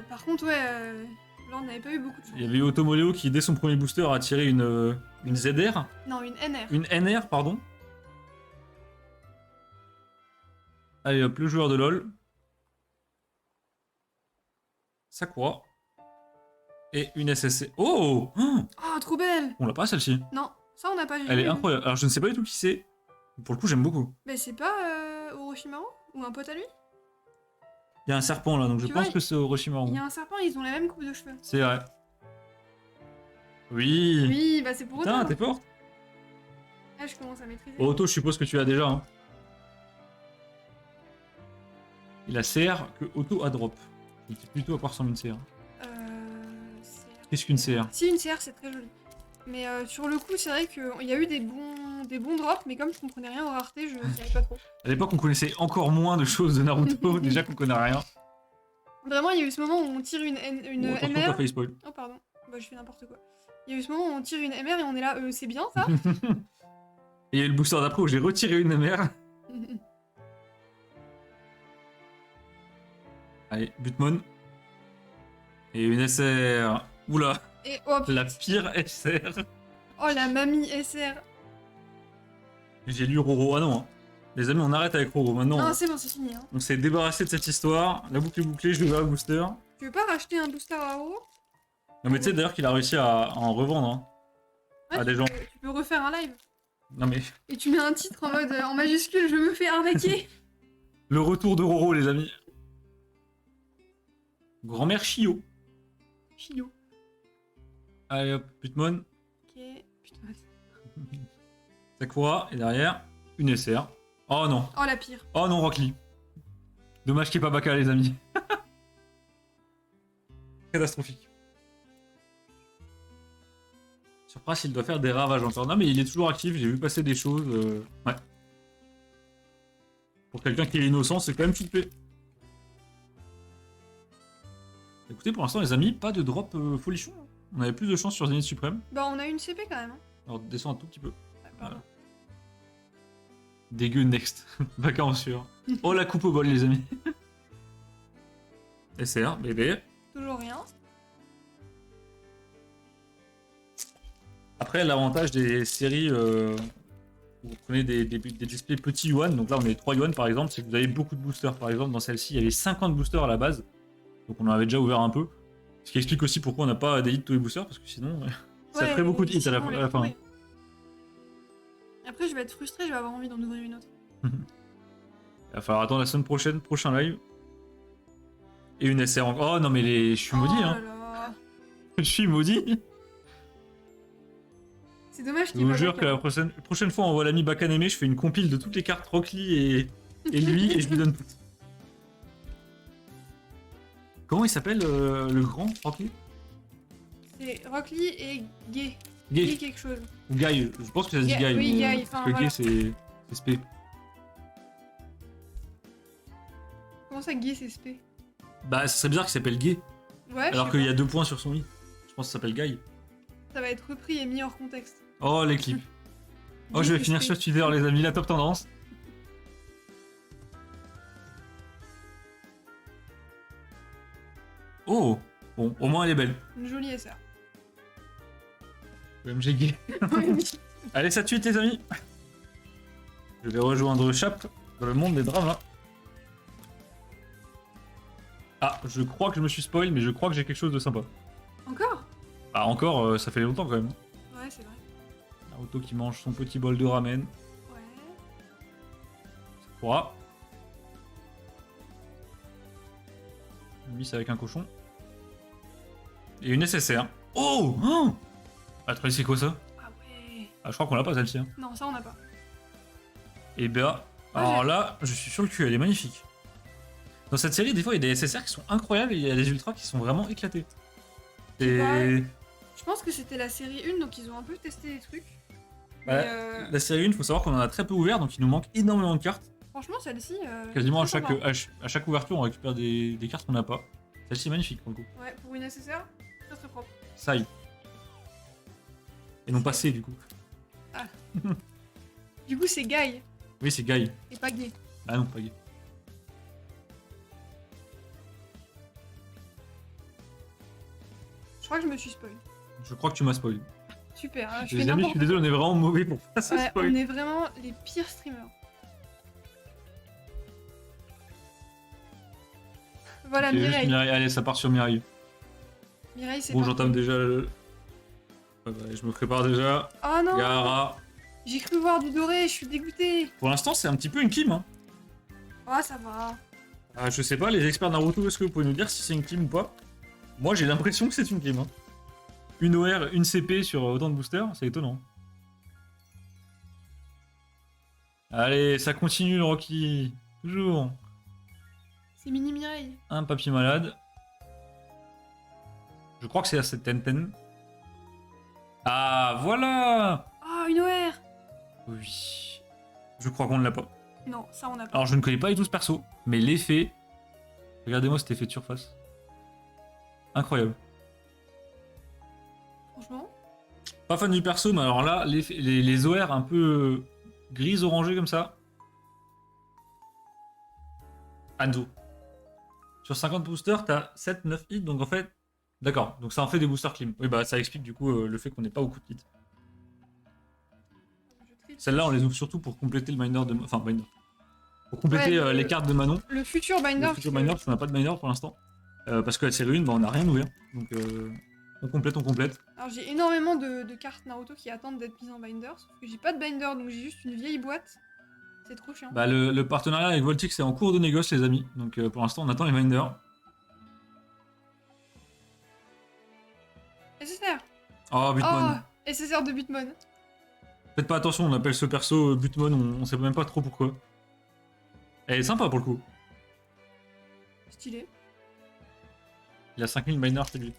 par contre ouais, là on n'avait pas eu beaucoup de choses. il y avait Automoléo qui dès son premier booster a tiré une ZR, Non, une NR. une NR pardon. Allez hop, le joueur de LoL. Sakura. Et une SSC. Oh, Oh, trop belle. on l'a pas celle-ci. Non, ça on n'a pas vu. Elle est incroyable. Alors je ne sais pas du tout qui c'est. Pour le coup, j'aime beaucoup. Mais c'est pas Orochimaru ou un pote à lui? Il y a un serpent là, donc je Tu pense vois, que c'est Orochimaru. Il y a un serpent, ils ont la même coupe de cheveux. C'est vrai. Oui. Oui, bah c'est pour Putain, autant. t'es forte. Là je commence à maîtriser. Auto, je suppose que tu as déjà. Hein. Il a CR que Auto a drop. Il était plutôt à quoi ressemble une CR. CR. Qu'est-ce qu'une CR? Si, une CR c'est très joli. Mais sur le coup, c'est vrai qu'il y a eu des bons drops, mais comme je comprenais rien aux raretés, je savais pas trop. À l'époque, on connaissait encore moins de choses de Naruto, déjà qu'on connaît rien. Vraiment, il y a eu ce moment où on tire une Bon, attention, MR. t'as failli spoil. Oh, pardon. Bah, je fais n'importe quoi. Il y a eu ce moment où on tire une MR et on est là, c'est bien ça? Et il y a eu le booster d'après où j'ai retiré une MR. Allez, Butmon. Et une SR. Oula, Et hop. la pire SR. Oh, la mamie SR. J'ai lu Roro. Ah non, hein. Les amis, on arrête avec Roro maintenant. Non, c'est bon, c'est fini. Hein. On s'est débarrassé de cette histoire. La boucle est bouclée, je devais un booster. Tu veux pas racheter un booster à Oro? Non, mais tu sais d'ailleurs qu'il a réussi à en revendre. Hein. Ouais, Ah, des gens. Tu peux refaire un live. Non, mais Et tu mets un titre en mode en majuscule, je me fais arnaquer. le retour de Roro, les amis. Grand-mère Chio. Chio. Allez hop, Butmon. Ok, putain. Sakura. Et derrière, une SR. Oh non. Oh, la pire. Oh non, Rock Lee. Dommage qu'il n'y ait pas Baka, les amis. Catastrophique. Surprise, il doit faire des ravages encore. Non, mais il est toujours actif, j'ai vu passer des choses. Ouais. Pour quelqu'un qui est innocent, c'est quand même suspect. Écoutez, pour l'instant, les amis, pas de drop folichon. On avait plus de chance sur Zenith Suprême. Bah, on a une CP quand même. Hein. Alors, descends un tout petit peu. Ouais, pardon. Dégueu next. Baka en sueur. Oh, la coupe au bol, les amis. SR, bébé. Toujours rien. Après, l'avantage des séries où vous prenez des displays petits yuan, donc là on est 3 yuan par exemple, c'est que vous avez beaucoup de boosters. Par exemple, dans celle-ci, il y avait 50 boosters à la base, donc on en avait déjà ouvert un peu. Ce qui explique aussi pourquoi on n'a pas des hits tous les boosters, parce que sinon, ça ferait beaucoup de hits à la fin. Ouais. Après, je vais être frustré, je vais avoir envie d'en ouvrir une autre. Il va falloir attendre la semaine prochaine, prochain live. Et une SR encore. Oh non, mais je suis maudit, hein. Là. Je suis maudit. C'est dommage Je qu'il vous va jure pas que la prochaine fois, on voit l'ami Bakaneme, je fais une compile de toutes les cartes Rock Lee et lui, et je lui donne tout. Comment il s'appelle le grand Rock Lee? C'est Rock Lee et Gay. Gay. Gay quelque chose. Ou Guy, je pense que ça se dit Guy, Guy. oui, mais- Guy, enfin, parce que voilà. Gay, c'est spé. Comment ça, Gay, c'est spé? Bah, ça serait bizarre qu'il s'appelle Gay, Ouais, alors je sais qu'il y a pas. 2 points sur son i. Je pense que ça s'appelle Guy. Ça va être repris et mis hors contexte. Oh, les clips. Oh, Gay, je vais c'est finir spé. sur Twitter, les amis, la top tendance. Oh, bon, au moins elle est belle. Une jolie SR. MG Gay. Allez, ça tweet, les amis. Je vais rejoindre Chap dans le monde des dramas. Ah, je crois que je me suis spoil, mais je crois que j'ai quelque chose de sympa. Encore? Ah, encore, ça fait longtemps quand même. Ouais, c'est vrai. Naruto qui mange son petit bol de ramen. Ouais. Sakura. Lui, c'est avec un cochon. Et une SSR. Oh, oh. Attends, c'est quoi ça? Ah ouais. Ah, je crois qu'on l'a pas celle-ci. Hein. Non, ça on n'a pas. Et ben, Ah, alors là, je suis sur le cul, elle est magnifique. Dans cette série, des fois, il y a des SSR qui sont incroyables et il y a des ultras qui sont vraiment éclatés. Et Je pense que c'était la série 1, donc ils ont un peu testé des trucs. bah, Mais, la série 1, il faut savoir qu'on en a très peu ouvert, donc il nous manque énormément de cartes. franchement, celle-ci. Quasiment à très chaque, sympa. à chaque ouverture, on récupère des cartes qu'on n'a pas. Celle-ci est magnifique pour le coup. Ouais, pour une SSR, très très propre. Ça y. Et non pas C du coup. Du coup, c'est Guy Oui, c'est Guy. et pas Gay. Ah non, pas Guy. Je crois que je me suis spoil. Je crois que tu m'as spoil. Super, hein, je Les fais amis, je n'importe suis désolé, on est vraiment mauvais pour pas se Ouais, spoil. on est vraiment les pires streamers. Voilà, Ok, juste Mireille. Mireille. Allez, ça part sur Mireille. Mireille, c'est Bon, parti. j'entame déjà le... Ouais, bah, je me prépare déjà. Oh non, Gara. j'ai cru voir du doré, je suis dégoûtée. Pour l'instant, c'est un petit peu une Kim. Hein. Oh, ça va. Ah, je sais pas, les experts Naruto, est-ce que vous pouvez nous dire si c'est une Kim ou pas? Moi, j'ai l'impression que c'est une Kim. Hein. Une OR, une CP sur autant de boosters, c'est étonnant. Allez, ça continue le Rocky. Toujours. C'est mini Mireille. Un papy malade. Je crois que c'est à cette Tenten. Ah, voilà. Oh, une OR. Oui. Je crois qu'on ne l'a pas. Non, ça on a pas. Alors, je ne connais pas du tout ce perso, mais l'effet... Regardez-moi cet effet de surface. Incroyable. Franchement. Pas fan du perso, mais alors là, les OR un peu gris-orangés comme ça. Anzo. Sur 50 boosters, t'as 7-9 hits, donc en fait... D'accord, donc ça en fait des boosters clean. Oui, bah ça explique du coup le fait qu'on n'ait pas beaucoup de hits. Je triche. Celles-là, on les ouvre surtout pour compléter le binder de... Enfin, binder. Pour compléter Ouais, les cartes de Manon. Le futur binder. Le futur binder, parce qu'on n'a pas de binder pour l'instant. Parce que la série 1, bah, on n'a rien ouvert. Donc on complète, on complète. Alors j'ai énormément de cartes Naruto qui attendent d'être mises en binder, sauf que j'ai pas de binder, donc j'ai juste une vieille boîte. C'est trop chiant. Bah, le partenariat avec Voltix est en cours de négoce, les amis. Donc pour l'instant, on attend les binders. SSR. Oh, Butmon. Oh, SSR de Bitmon. Faites pas attention, on appelle ce perso Butmon, on sait même pas trop pourquoi. Elle est sympa pour le coup. Stylé. Il a 5000 binders chez lui.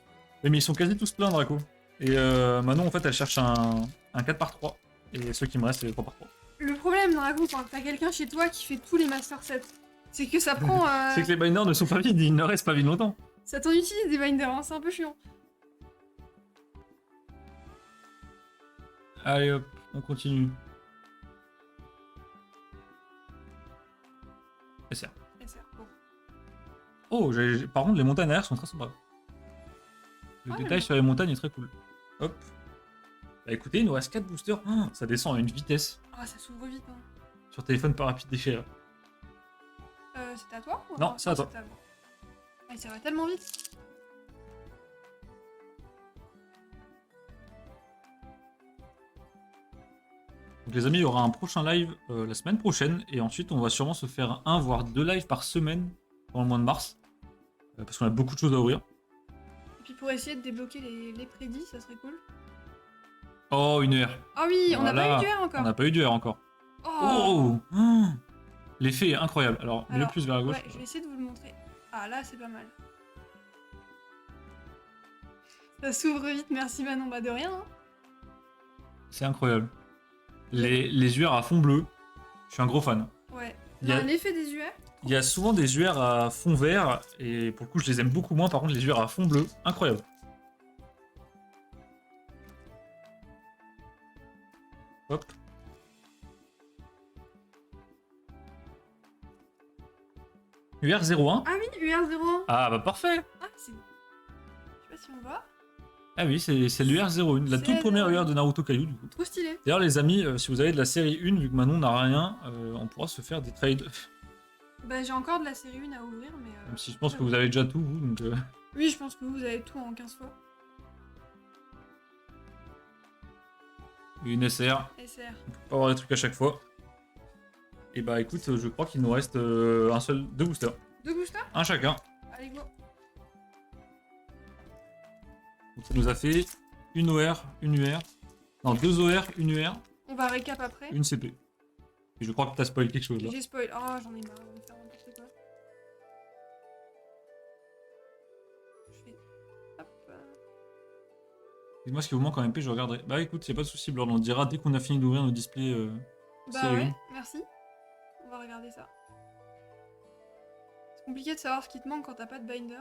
Oui, mais ils sont quasi tous pleins, Draco. Et Manon, en fait, elle cherche un 4x3. Et ceux qui me restent, c'est les 3x3. Le problème, Dragon, quand t'as quelqu'un chez toi qui fait tous les Master Sets, c'est que ça prend. C'est que les binders ne sont pas vides, ils ne restent pas vides longtemps. Ça t'en utilise des binders, hein, c'est un peu chiant. Allez hop, on continue. SR. SR, bon. Oh, par contre, les montagnes derrière sont très sympas. Le Ah, détail mais- sur les montagnes est très cool. Hop. Bah écoutez, il nous reste 4 boosters. Oh, ça descend à une vitesse. Ah, ça s'ouvre vite, hein. Sur téléphone pas rapide déchiré. C'était à toi ou Non, c'est à toi. c'était moi. Ah, ça va tellement vite. Donc les amis, il y aura un prochain live la semaine prochaine. Et ensuite, on va sûrement se faire un, voire 2 lives par semaine pendant le mois de mars. Parce qu'on a beaucoup de choses à ouvrir. Et puis pour essayer de débloquer les prédits, ça serait cool. Oh, une heure. Ah oui, on n'a Voilà. pas eu du R encore. On n'a pas eu d'heure encore. Oh, Oh, l'effet est incroyable. Alors, mets-le Alors, plus vers la gauche. Ouais, je vais essayer de vous le montrer. Ah là, c'est pas mal. Ça s'ouvre vite, merci Manon, bah de rien. Hein. C'est incroyable. Les UR à fond bleu, je suis un gros fan. Ouais. Il y a- L'effet des UR. Il y a souvent des UR à fond vert, et pour le coup, je les aime beaucoup moins. Par contre, les UR à fond bleu, incroyable. Hop. UR 01. Ah oui, UR01. Ah bah parfait. Ah, c'est. Je sais pas si on voit. Ah oui, c'est l'UR 01, la C'est toute première la- UR de Naruto Kaiju du coup. Trop stylé. D'ailleurs les amis, si vous avez de la série 1, vu que Manon n'a rien, on pourra se faire des trades. Bah j'ai encore de la série 1 à ouvrir, mais. Même si je pense que vous avez déjà tout, vous, donc... Oui, je pense que vous avez tout en 15 fois. Une SR, SR. on peut pas avoir des trucs à chaque fois. Et bah écoute, je crois qu'il nous reste deux boosters. 2 boosters. Un chacun. Allez, go. Donc ça nous a fait une OR, une UR. Non, 2 OR, 1 UR, On va récap après. 1 CP. Et je crois que t'as spoilé quelque chose là. J'ai spoil. Oh, j'en ai marre de faire n'importe quoi. Je fais. Hop. Dites-moi ce qui vous manque en MP, je regarderai. Bah écoute, y a pas de soucis, Blord, on dira dès qu'on a fini d'ouvrir nos displays. Bah série. ouais, merci. On va regarder ça. C'est compliqué de savoir ce qui te manque quand t'as pas de binder.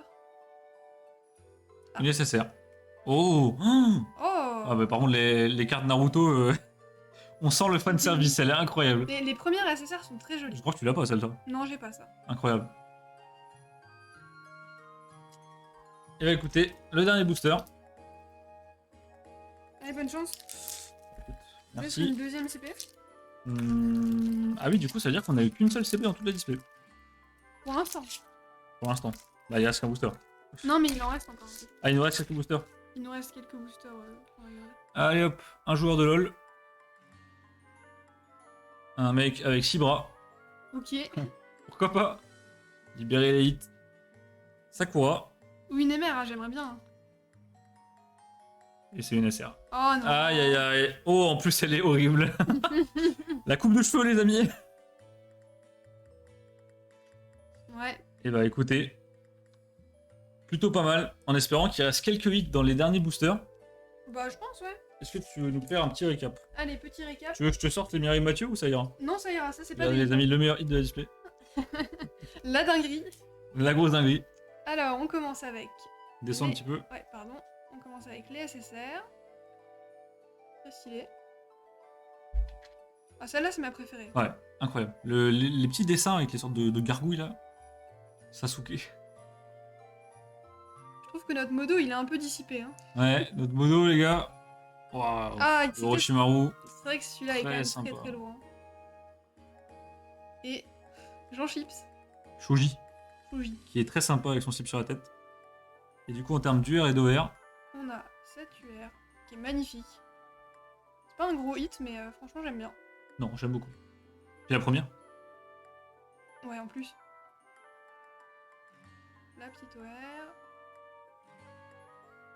Une SSR. Oh, oh Oh Ah bah par contre, les cartes Naruto, on sent le fan service, elle est incroyable. Les premières SSR sont très jolies. Je crois que tu l'as pas celle-là. Non, j'ai pas ça. Incroyable. Et bah écoutez, le dernier booster. Allez, bonne chance. C'est Merci. une deuxième CP. Ah oui, du coup, ça veut dire qu'on a eu qu'une seule CP dans toute la display. Pour l'instant. Pour l'instant. Bah, il reste qu'un booster. Non, mais il en reste encore. Ah, il nous reste quelques boosters. Il nous reste quelques boosters. On va regarder. Allez hop, un joueur de LoL. Un mec avec 6 bras. Ok. Pourquoi pas. Libérer les hits. Sakura. Ou une MR, hein, j'aimerais bien. Et c'est une SR. Oh non. Aïe aïe aïe. Oh, en plus, elle est horrible. La coupe de cheveux, les amis. Ouais. Et bah écoutez. Plutôt pas mal. En espérant qu'il reste quelques hits dans les derniers boosters. Bah, je pense, ouais. Est-ce que tu veux nous faire un petit récap? Allez, petit récap. Tu veux que je te sorte les Mireille Mathieu ou ça ira? Non, ça ira, ça c'est pas Regardez, les délicat. amis, le meilleur hit de la display. La dinguerie. La grosse dinguerie. Alors, on commence avec. Descends un les- petit peu. Ouais, pardon. On commence avec les SSR. Très stylé. Ah, celle-là, c'est ma préférée. Ouais, incroyable. Les petits dessins avec les sortes de gargouilles là. Sasuke. Je trouve que notre modo, il est un peu dissipé. Hein. Ouais, notre mono, les gars. Waouh. Ah, c'est Orochimaru. vrai que celui-là est quand Très même sympa. très très loin. Et Jean Chips. Shoji, Fuji. qui est très sympa avec son slip sur la tête. Et du coup, en termes d'UR et d'OR, On a cette UR qui est magnifique. C'est pas un gros hit, mais franchement, j'aime bien. non, j'aime beaucoup. Puis la première. Ouais, en plus. La petite OR.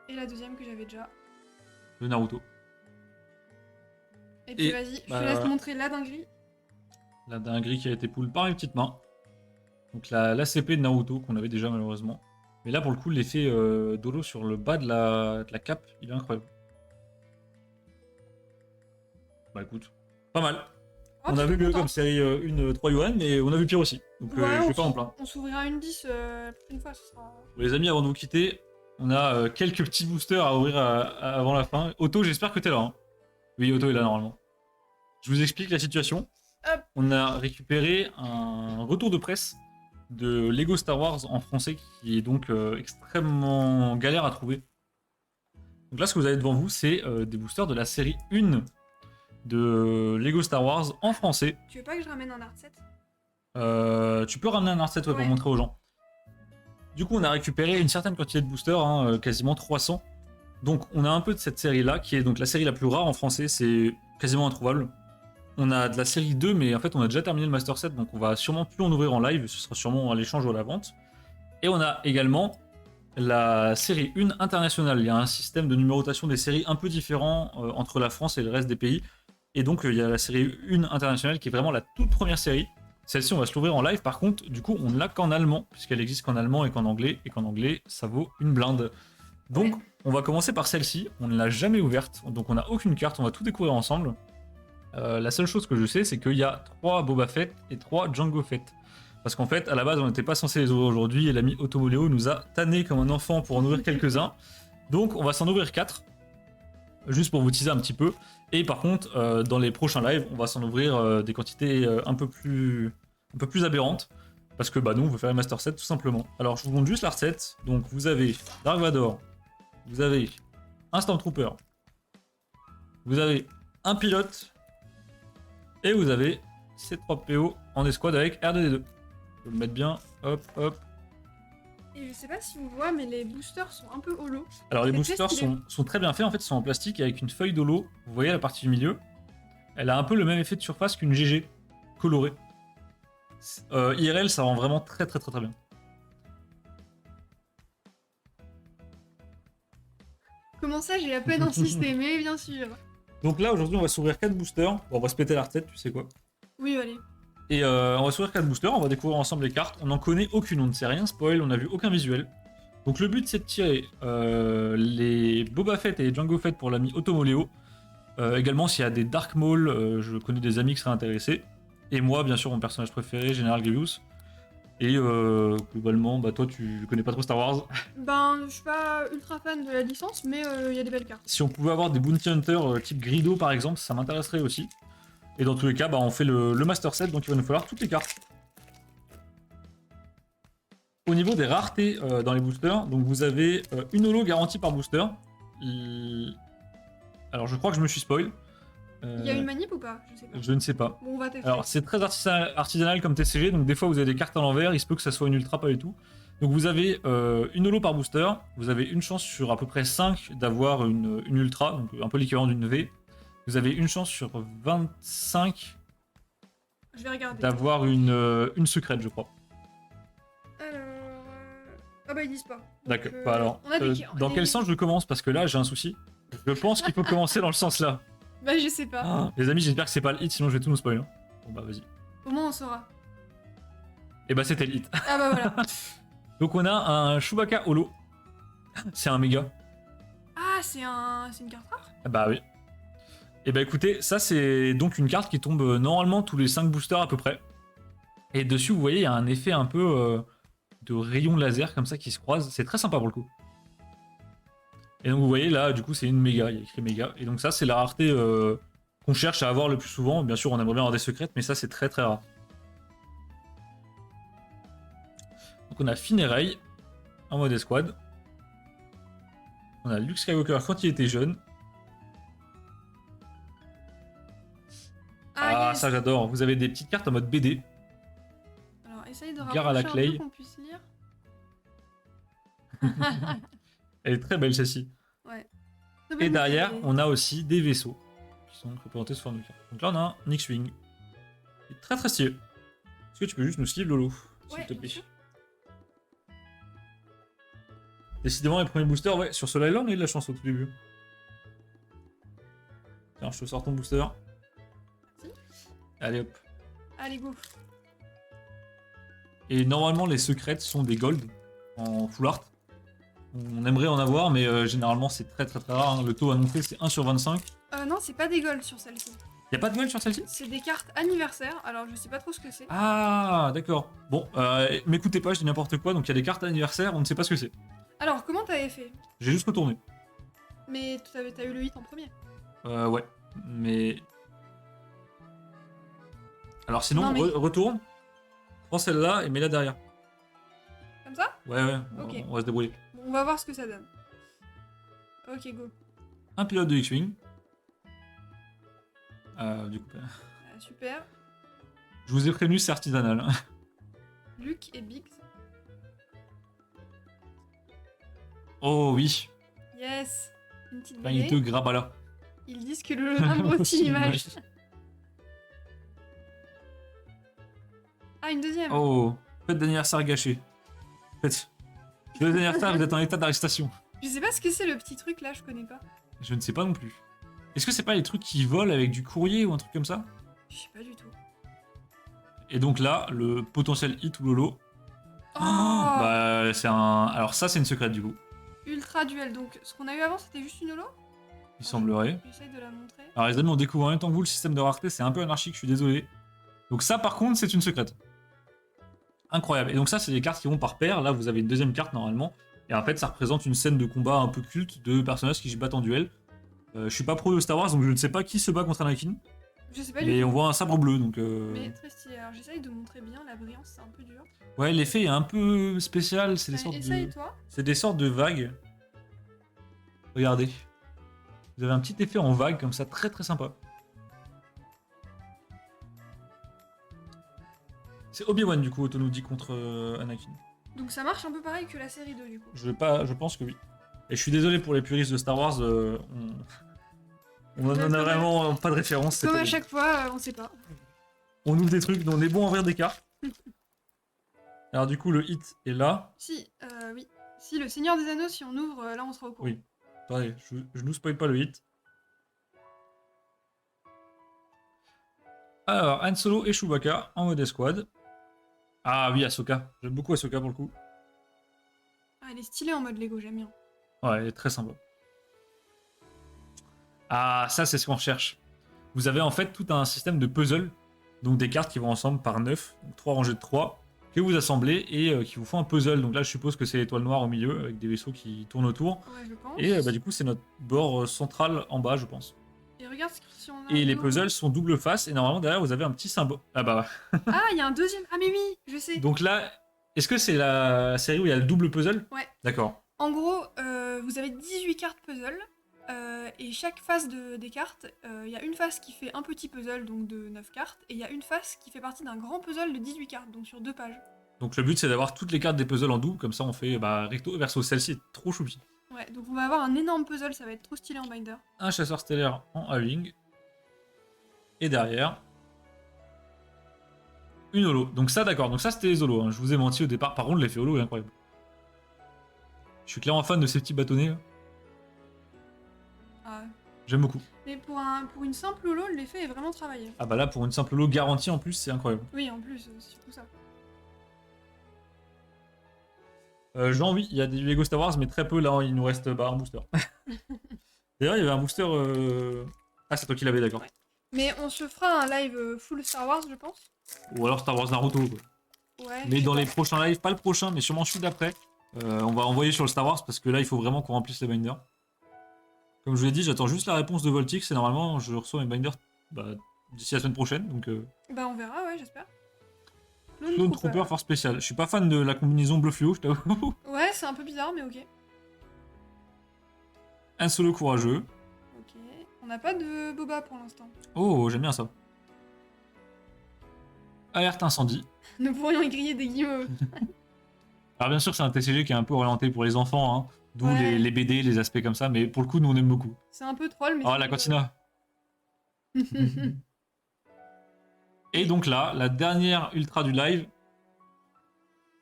Et la deuxième que j'avais déjà. Le Naruto. Et puis Et, vas-y, je bah, te laisse montrer la dinguerie. La dinguerie qui a été pull par une petite main. Donc la CP de Naruto qu'on avait déjà malheureusement. Mais là pour le coup l'effet d'holo sur le bas de la cape, il est incroyable. Bah écoute, pas mal. Oh, On a je vu suis mieux contente. comme série une 3 yuan, mais on a vu pire aussi. Donc Ouais, je on vais pas en s'ouvre- plaindre. On s'ouvrira une 10 la prochaine fois, ce sera. Bon, les amis, avant de vous quitter, on a quelques petits boosters à ouvrir avant la fin. Otto, j'espère que t'es là. Hein. Oui, Otto est là normalement. Je vous explique la situation. Hop. On a récupéré un retour de presse de Lego Star Wars en français qui est donc extrêmement galère à trouver. Donc là, ce que vous avez devant vous, c'est des boosters de la série 1 de Lego Star Wars en français. Tu veux pas que je ramène un art set? Tu peux ramener un art set pour Ouais. montrer aux gens. Du coup, on a récupéré une certaine quantité de boosters, hein, quasiment 300. Donc, on a un peu de cette série-là, qui est donc la série la plus rare en français, c'est quasiment introuvable. On a de la série 2, mais en fait, on a déjà terminé le Master Set, donc on va sûrement plus en ouvrir en live, ce sera sûrement à l'échange ou à la vente. Et on a également la série 1 internationale. Il y a un système de numérotation des séries un peu différent entre la France et le reste des pays. Et donc, il y a la série 1 internationale qui est vraiment la toute première série. Celle-ci, on va se l'ouvrir en live. Par contre, du coup, on ne l'a qu'en allemand, puisqu'elle existe qu'en allemand et qu'en anglais, ça vaut une blinde. Donc, Ouais. on va commencer par celle-ci. On ne l'a jamais ouverte, donc on n'a aucune carte. On va tout découvrir ensemble. La seule chose que je sais, c'est qu'il y a 3 Boba Fett et 3 Jango Fett. Parce qu'en fait, à la base, on n'était pas censé les ouvrir aujourd'hui, et l'ami Automoléo nous a tanné comme un enfant pour en ouvrir quelques-uns. Donc, on va s'en ouvrir 4, juste pour vous teaser un petit peu. Et par contre, dans les prochains lives, on va s'en ouvrir des quantités un peu plus aberrantes. Parce que bah, nous, on veut faire un Master Set tout simplement. Alors, je vous montre juste l'art set. Donc, vous avez Dark Vador, vous avez un Stormtrooper, vous avez un pilote, et vous avez C3PO en escouade avec R2D2. Je vais le mettre bien, hop, hop. Et je sais pas si vous voyez, mais les boosters sont un peu holo. Alors les C'est boosters très stylé. sont très bien faits, en fait ils sont en plastique avec une feuille d'holo. Vous voyez la partie du milieu, elle a un peu le même effet de surface qu'une GG colorée. IRL ça rend vraiment très bien. Comment ça, j'ai à peine insisté, mais bien sûr. Donc là, aujourd'hui, on va s'ouvrir 4 boosters. Bon, on va se péter la tête, tu sais quoi. Oui, allez. Et on va s'ouvrir 4 boosters, on va découvrir ensemble les cartes. On n'en connaît aucune, on ne sait rien spoil, on n'a vu aucun visuel. Donc le but, c'est de tirer les Boba Fett et les Jango Fett pour l'ami Otomoleo. Également, s'il y a des Dark Maul, je connais des amis qui seraient intéressés. Et moi, bien sûr, mon personnage préféré, General Grievous. Et globalement, bah toi, tu connais pas trop Star Wars. Ben, je suis pas ultra fan de la licence, mais il y a des belles cartes. Si on pouvait avoir des Bounty Hunters type Grido, par exemple, ça m'intéresserait aussi. Et dans tous les cas, bah, on fait le Master Set, donc il va nous falloir toutes les cartes. Au niveau des raretés dans les boosters, donc vous avez une holo garantie par booster. Alors je crois que je me suis spoil. Il y a une manip ou pas? Je sais pas. Je ne sais pas. Bon, on va tester. Alors c'est très artisanal comme TCG, donc des fois vous avez des cartes à l'envers, il se peut que ça soit une ultra, pas du tout. Donc vous avez une holo par booster, vous avez une chance sur à peu près 5 d'avoir une ultra, donc un peu l'équivalent d'une V. Vous avez une chance sur 25 Je vais regarder. d'avoir une secrète, je crois. Alors... Ah bah ils disent pas. D'accord. Bah alors, on a des... dans quel sens je commence? Parce que là, j'ai un souci. Je pense qu'il faut commencer dans le sens là. Bah je sais pas. Ah, les amis, j'espère que c'est pas le hit, sinon je vais tout nous spoiler. Bon bah vas-y. Au moins on saura. Et bah c'était le hit. Ah bah voilà. Donc on a un Chewbacca holo. C'est un méga. Ah c'est une carte rare? Ah bah oui. Et bah écoutez, ça c'est donc une carte qui tombe normalement tous les 5 boosters à peu près. Et dessus, vous voyez, il y a un effet un peu de rayon laser comme ça qui se croisent. C'est très sympa pour le coup. Et donc vous voyez là, du coup, c'est une méga. Il y a écrit méga. Et donc ça, c'est la rareté qu'on cherche à avoir le plus souvent. Bien sûr, on aimerait bien avoir des secrètes, mais ça, c'est très très rare. Donc on a Finn et Rey en mode escouade. On a Luke Skywalker quand il était jeune. Ah, yes. ça j'adore. Vous avez des petites cartes en mode BD. Alors essaye de Gare à la rapprocher un Clay. peu qu'on puisse lire. Elle est très belle celle-ci. Ouais. Et derrière, on a aussi des vaisseaux qui sont représentés sous forme de carte. Donc là, on a un X-Wing. Très très stylé. Est-ce que tu peux juste nous suivre, Lolo, s'il Ouais, te bien plaît? sûr. Décidément, les premiers boosters, ouais, sur ce live-là, on a eu de la chance au tout début. Tiens, je te sors ton booster. Merci. Allez hop. Allez go. Et normalement, les secrètes sont des gold en full art. On aimerait en avoir, mais généralement, c'est très très très rare. Hein. Le taux annoncé, c'est 1 sur 25. Non, c'est pas des golds sur celle-ci. Y a pas de gold sur celle-ci? C'est des cartes anniversaires, alors je sais pas trop ce que c'est. Ah, d'accord. Bon, m'écoutez pas, je dis n'importe quoi. Donc il y a des cartes anniversaires, on ne sait pas ce que c'est. Alors, comment t'avais fait? J'ai juste retourné. Mais t'as eu le 8 en premier. Ouais, mais... Alors sinon, Non, mais- retourne, prends celle-là et mets-la derrière. Comme ça? Ouais, Ok. on va se débrouiller. Bon, on va voir ce que ça donne. Ok, go. Un pilote de X-Wing. Du coup, Super. je vous ai prévenu, c'est artisanal. Luke et Biggs. Oh oui, Yes. Une petite quand il te BD. grabe là. Ils disent que le nombre aussi l'image. Ah, une deuxième. Oh, fête d'anniversaire gâchée. Fête. Joyeux anniversaire, vous êtes en état d'arrestation. Je sais pas ce que c'est le petit truc là, je connais pas. Je ne sais pas non plus. Est-ce que c'est pas les trucs qui volent avec du courrier ou un truc comme ça? Je sais pas du tout. Et donc là, le potentiel hit ou lolo. Oh, Bah, c'est un. Alors, ça, c'est une secrète du coup. Ultra duel. Donc, ce qu'on a eu avant, c'était juste une holo? Il semblerait. J'essaye de la montrer. Alors, les amis, on découvre en même temps que vous le système de rareté, c'est un peu anarchique, je suis désolé. Donc, ça, par contre, c'est une secrète. Incroyable. Et donc, ça, c'est des cartes qui vont par paire. Là, vous avez une deuxième carte normalement. Et en fait, ça représente une scène de combat un peu culte de personnages qui se battent en duel. Je suis pas pro de Star Wars, donc je ne sais pas qui se bat contre Anakin. Je sais pas du Mais tout. on voit un sabre bleu, donc. Mais très stylé. Alors, j'essaye de montrer bien la brillance, c'est un peu dur. Ouais, l'effet est un peu spécial. C'est des Allez, sortes essaye de. toi. C'est des sortes de vagues. Regardez. Vous avez un petit effet en vague comme ça, très très sympa. C'est Obi-Wan du coup, Autonodi contre Anakin. Donc, ça marche un peu pareil que la série 2 du coup. Je pense que oui. Et je suis désolé pour les puristes de Star Wars, on en a vraiment pas de référence. c'est Comme à terrible. chaque fois, on sait pas. On ouvre des trucs, mais on est bon à ouvrir des cartes. Alors du coup, le hit est là. Si, oui. Si, le Seigneur des Anneaux, si on ouvre, là on sera au courant. Oui. Attendez, je nous spoil pas le hit. Alors, Han Solo et Chewbacca en mode escouade. Ah oui, Ahsoka. J'aime beaucoup Ahsoka pour le coup. Ah, elle est stylée en mode Lego, j'aime bien. Ouais, elle est très sympa. Ah, ça, c'est ce qu'on recherche. Vous avez en fait tout un système de puzzle. Donc des cartes qui vont ensemble par 9, donc 3 rangées de 3, que vous assemblez et qui vous font un puzzle. Donc là, je suppose que c'est l'étoile noire au milieu, avec des vaisseaux qui tournent autour. Ouais, je pense. Et du coup, c'est notre bord central en bas, je pense. Et regarde si on a. Et les d'autres. puzzles sont double face, et normalement, derrière, vous avez un petit symbole. Ah bah. Ah, il y a un deuxième. Ah, mais oui, je sais. Donc là, est-ce que c'est la série où il y a le double puzzle? Ouais. D'accord. En gros, vous avez 18 cartes puzzle. Et chaque face des cartes, il y a une face qui fait un petit puzzle, donc de 9 cartes, et il y a une face qui fait partie d'un grand puzzle de 18 cartes, donc sur 2 pages. Donc le but, c'est d'avoir toutes les cartes des puzzles en double, comme ça, on fait recto verso. Celle-ci est trop choupi. Ouais, donc on va avoir un énorme puzzle, ça va être trop stylé en binder. Un chasseur stellaire en A-Wing. Et derrière, une holo. Donc ça, d'accord. Donc ça, c'était les holos. Hein. Je vous ai menti au départ. Par contre, l'effet holo est incroyable. Je suis clairement fan de ces petits bâtonnets. Là. Ah. J'aime beaucoup. Mais pour une simple holo, l'effet est vraiment travaillé. Ah bah là, pour une simple holo garantie en plus, c'est incroyable. Oui, en plus, c'est surtout ça. J'ai envie, il y a des Lego Star Wars, mais très peu. Là, il nous reste un booster. D'ailleurs, il y avait un booster... Ah, c'est toi qui l'avais, d'accord. Ouais. Mais on se fera un live full Star Wars, je pense. Ou alors Star Wars Naruto, quoi. Ouais. Mais dans les prochains lives, pas le prochain, mais sûrement celui d'après, on va envoyer sur le Star Wars, parce que là, il faut vraiment qu'on remplisse les binders. Comme je vous l'ai dit, j'attends juste la réponse de Voltix, et normalement, je reçois mes binders d'ici la semaine prochaine, donc... Bah on verra, ouais, j'espère. Clone Trooper Force Spéciale. Je suis pas fan de la combinaison bleu fluo, je t'avoue. Ouais, c'est un peu bizarre, mais ok. Un Solo courageux. Ok. On n'a pas de Boba pour l'instant. Oh, j'aime bien ça. Alerte incendie. Nous pourrions y griller des guillemets. Alors bien sûr, c'est un TCG qui est un peu orienté pour les enfants, hein, d'où Ouais. les BD, les aspects comme ça, mais pour le coup, nous on aime beaucoup. C'est un peu troll, mais. Oh, c'est la rigolo. cantina. Et donc là, la dernière ultra du live,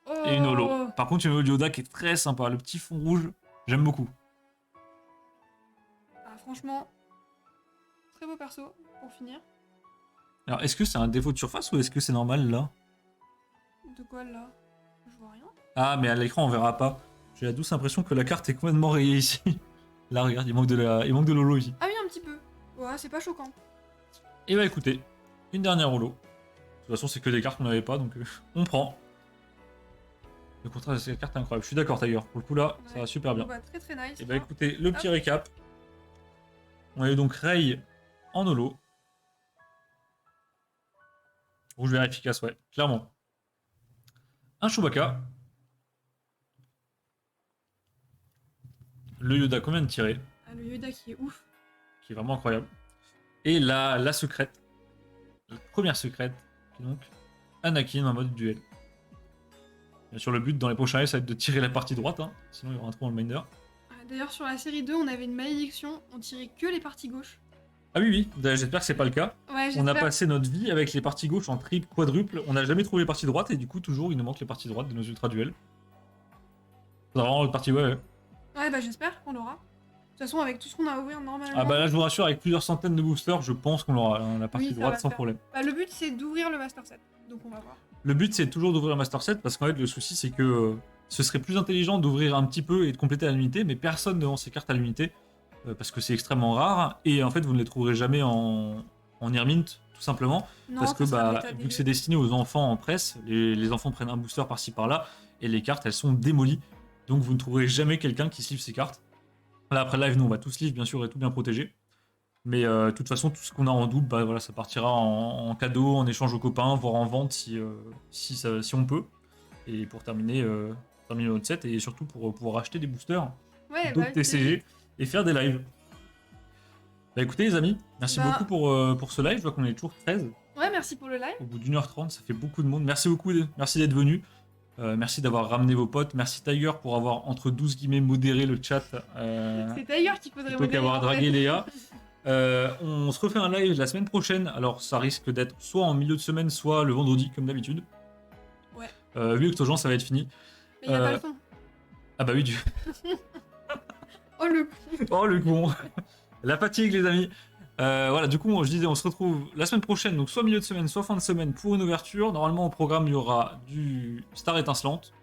Oh. et une holo. Par contre, une holo de Yoda qui est très sympa, le petit fond rouge, j'aime beaucoup. Ah, franchement, très beau perso, pour finir. Alors, est-ce que c'est un défaut de surface ou est-ce que c'est normal là? De quoi là? Je vois rien. Ah, mais à l'écran, on verra pas. J'ai la douce impression que la carte est complètement rayée ici. Là, regarde, il manque de l'holo ici. Ah oui, un petit peu. Ouais, c'est pas choquant. Et bah écoutez, une dernière holo. De toute façon, c'est que des cartes qu'on n'avait pas, donc on prend. Le contrat de cette carte est incroyable. Je suis d'accord, Tiger. Pour le coup, là, ça Ouais. va super bien. Bah, très très nice. Et bah écoutez, le petit Hop. récap. On a eu donc Rey en holo. Rouge vert efficace, ouais, clairement. Un Chewbacca. Le Yoda qu'on vient de tirer, Ah, le Yoda qui est ouf. qui est vraiment incroyable. Et la secrète. La première secrète, qui est donc Anakin en mode duel. Bien sûr, le but dans les prochains lives, ça va être de tirer la partie droite, hein, sinon il y aura un trou dans le minder. Ah, d'ailleurs, sur la série 2, on avait une malédiction, on tirait que les parties gauches. Ah oui, oui, d'ailleurs, j'espère que c'est pas le cas. Ouais, On a j'espère. passé notre vie avec les parties gauches en triple, quadruple. On n'a jamais trouvé les parties droites et du coup, toujours, il nous manque les parties droites de nos ultra duels. Faudra vraiment le partie, ouais. Ouais, bah j'espère qu'on l'aura. De toute façon, avec tout ce qu'on a ouvert normalement. Ah bah là, je vous rassure, avec plusieurs centaines de boosters, je pense qu'on aura hein, la partie Oui, ça droite va sans le faire. problème. Bah, le but c'est d'ouvrir le Master Set, donc on va voir. Le but, c'est toujours d'ouvrir un Master Set parce qu'en fait, le souci, c'est que ce serait plus intelligent d'ouvrir un petit peu et de compléter à l'unité, mais personne ne vend ses cartes à l'unité parce que c'est extrêmement rare et en fait, vous ne les trouverez jamais en Near Mint, tout simplement. Non, Parce que ça sera bah, méta vu des que c'est destiné aux enfants en presse, les enfants prennent un booster par-ci par-là et les cartes elles sont démolies. Donc vous ne trouverez jamais quelqu'un qui sleeve ses cartes. Là après live, nous on va tous sleeve bien sûr et tout bien protégé. Mais de toute façon, tout ce qu'on a en double, bah, voilà, ça partira en cadeau, en échange aux copains, voire en vente si on peut. Et pour terminer notre set et surtout pour pouvoir acheter des boosters, Ouais, d'autres TCG et faire des lives. Bah écoutez les amis, merci Bah. beaucoup pour ce live, je vois qu'on est toujours 13. Ouais, merci pour le live. Au bout d'1h30, ça fait beaucoup de monde. Merci beaucoup, merci d'être venu. Merci d'avoir ramené vos potes. Merci Tiger pour avoir, entre 12 guillemets, modéré le chat. C'est Tiger qui faudrait Plutôt qu'avoir modérer, en dragué fait. Léa. On se refait un live la semaine prochaine. Alors, ça risque d'être soit en milieu de semaine, soit le vendredi, comme d'habitude. Ouais. Vu que Octogent, ça va être fini. Mais y a pas le son. Ah bah oui, Oh le oh le con. La fatigue, les amis. Voilà, du coup, je disais, on se retrouve la semaine prochaine, donc soit milieu de semaine, soit fin de semaine pour une ouverture. Normalement, au programme, il y aura du Star Étincelante.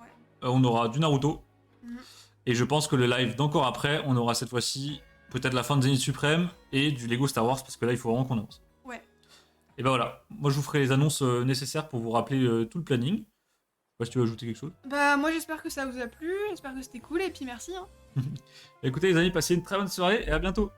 Ouais. On aura du Naruto. Mhm. Et je pense que le live d'encore après, on aura cette fois-ci peut-être la fin de Zenith Suprême et du Lego Star Wars, parce que là, il faut vraiment qu'on avance. Ouais. Et ben voilà, moi je vous ferai les annonces nécessaires pour vous rappeler tout le planning. Je sais pas si tu veux ajouter quelque chose. Bah moi j'espère que ça vous a plu, j'espère que c'était cool et puis merci hein. Écoutez les amis, passez une très bonne soirée et à bientôt.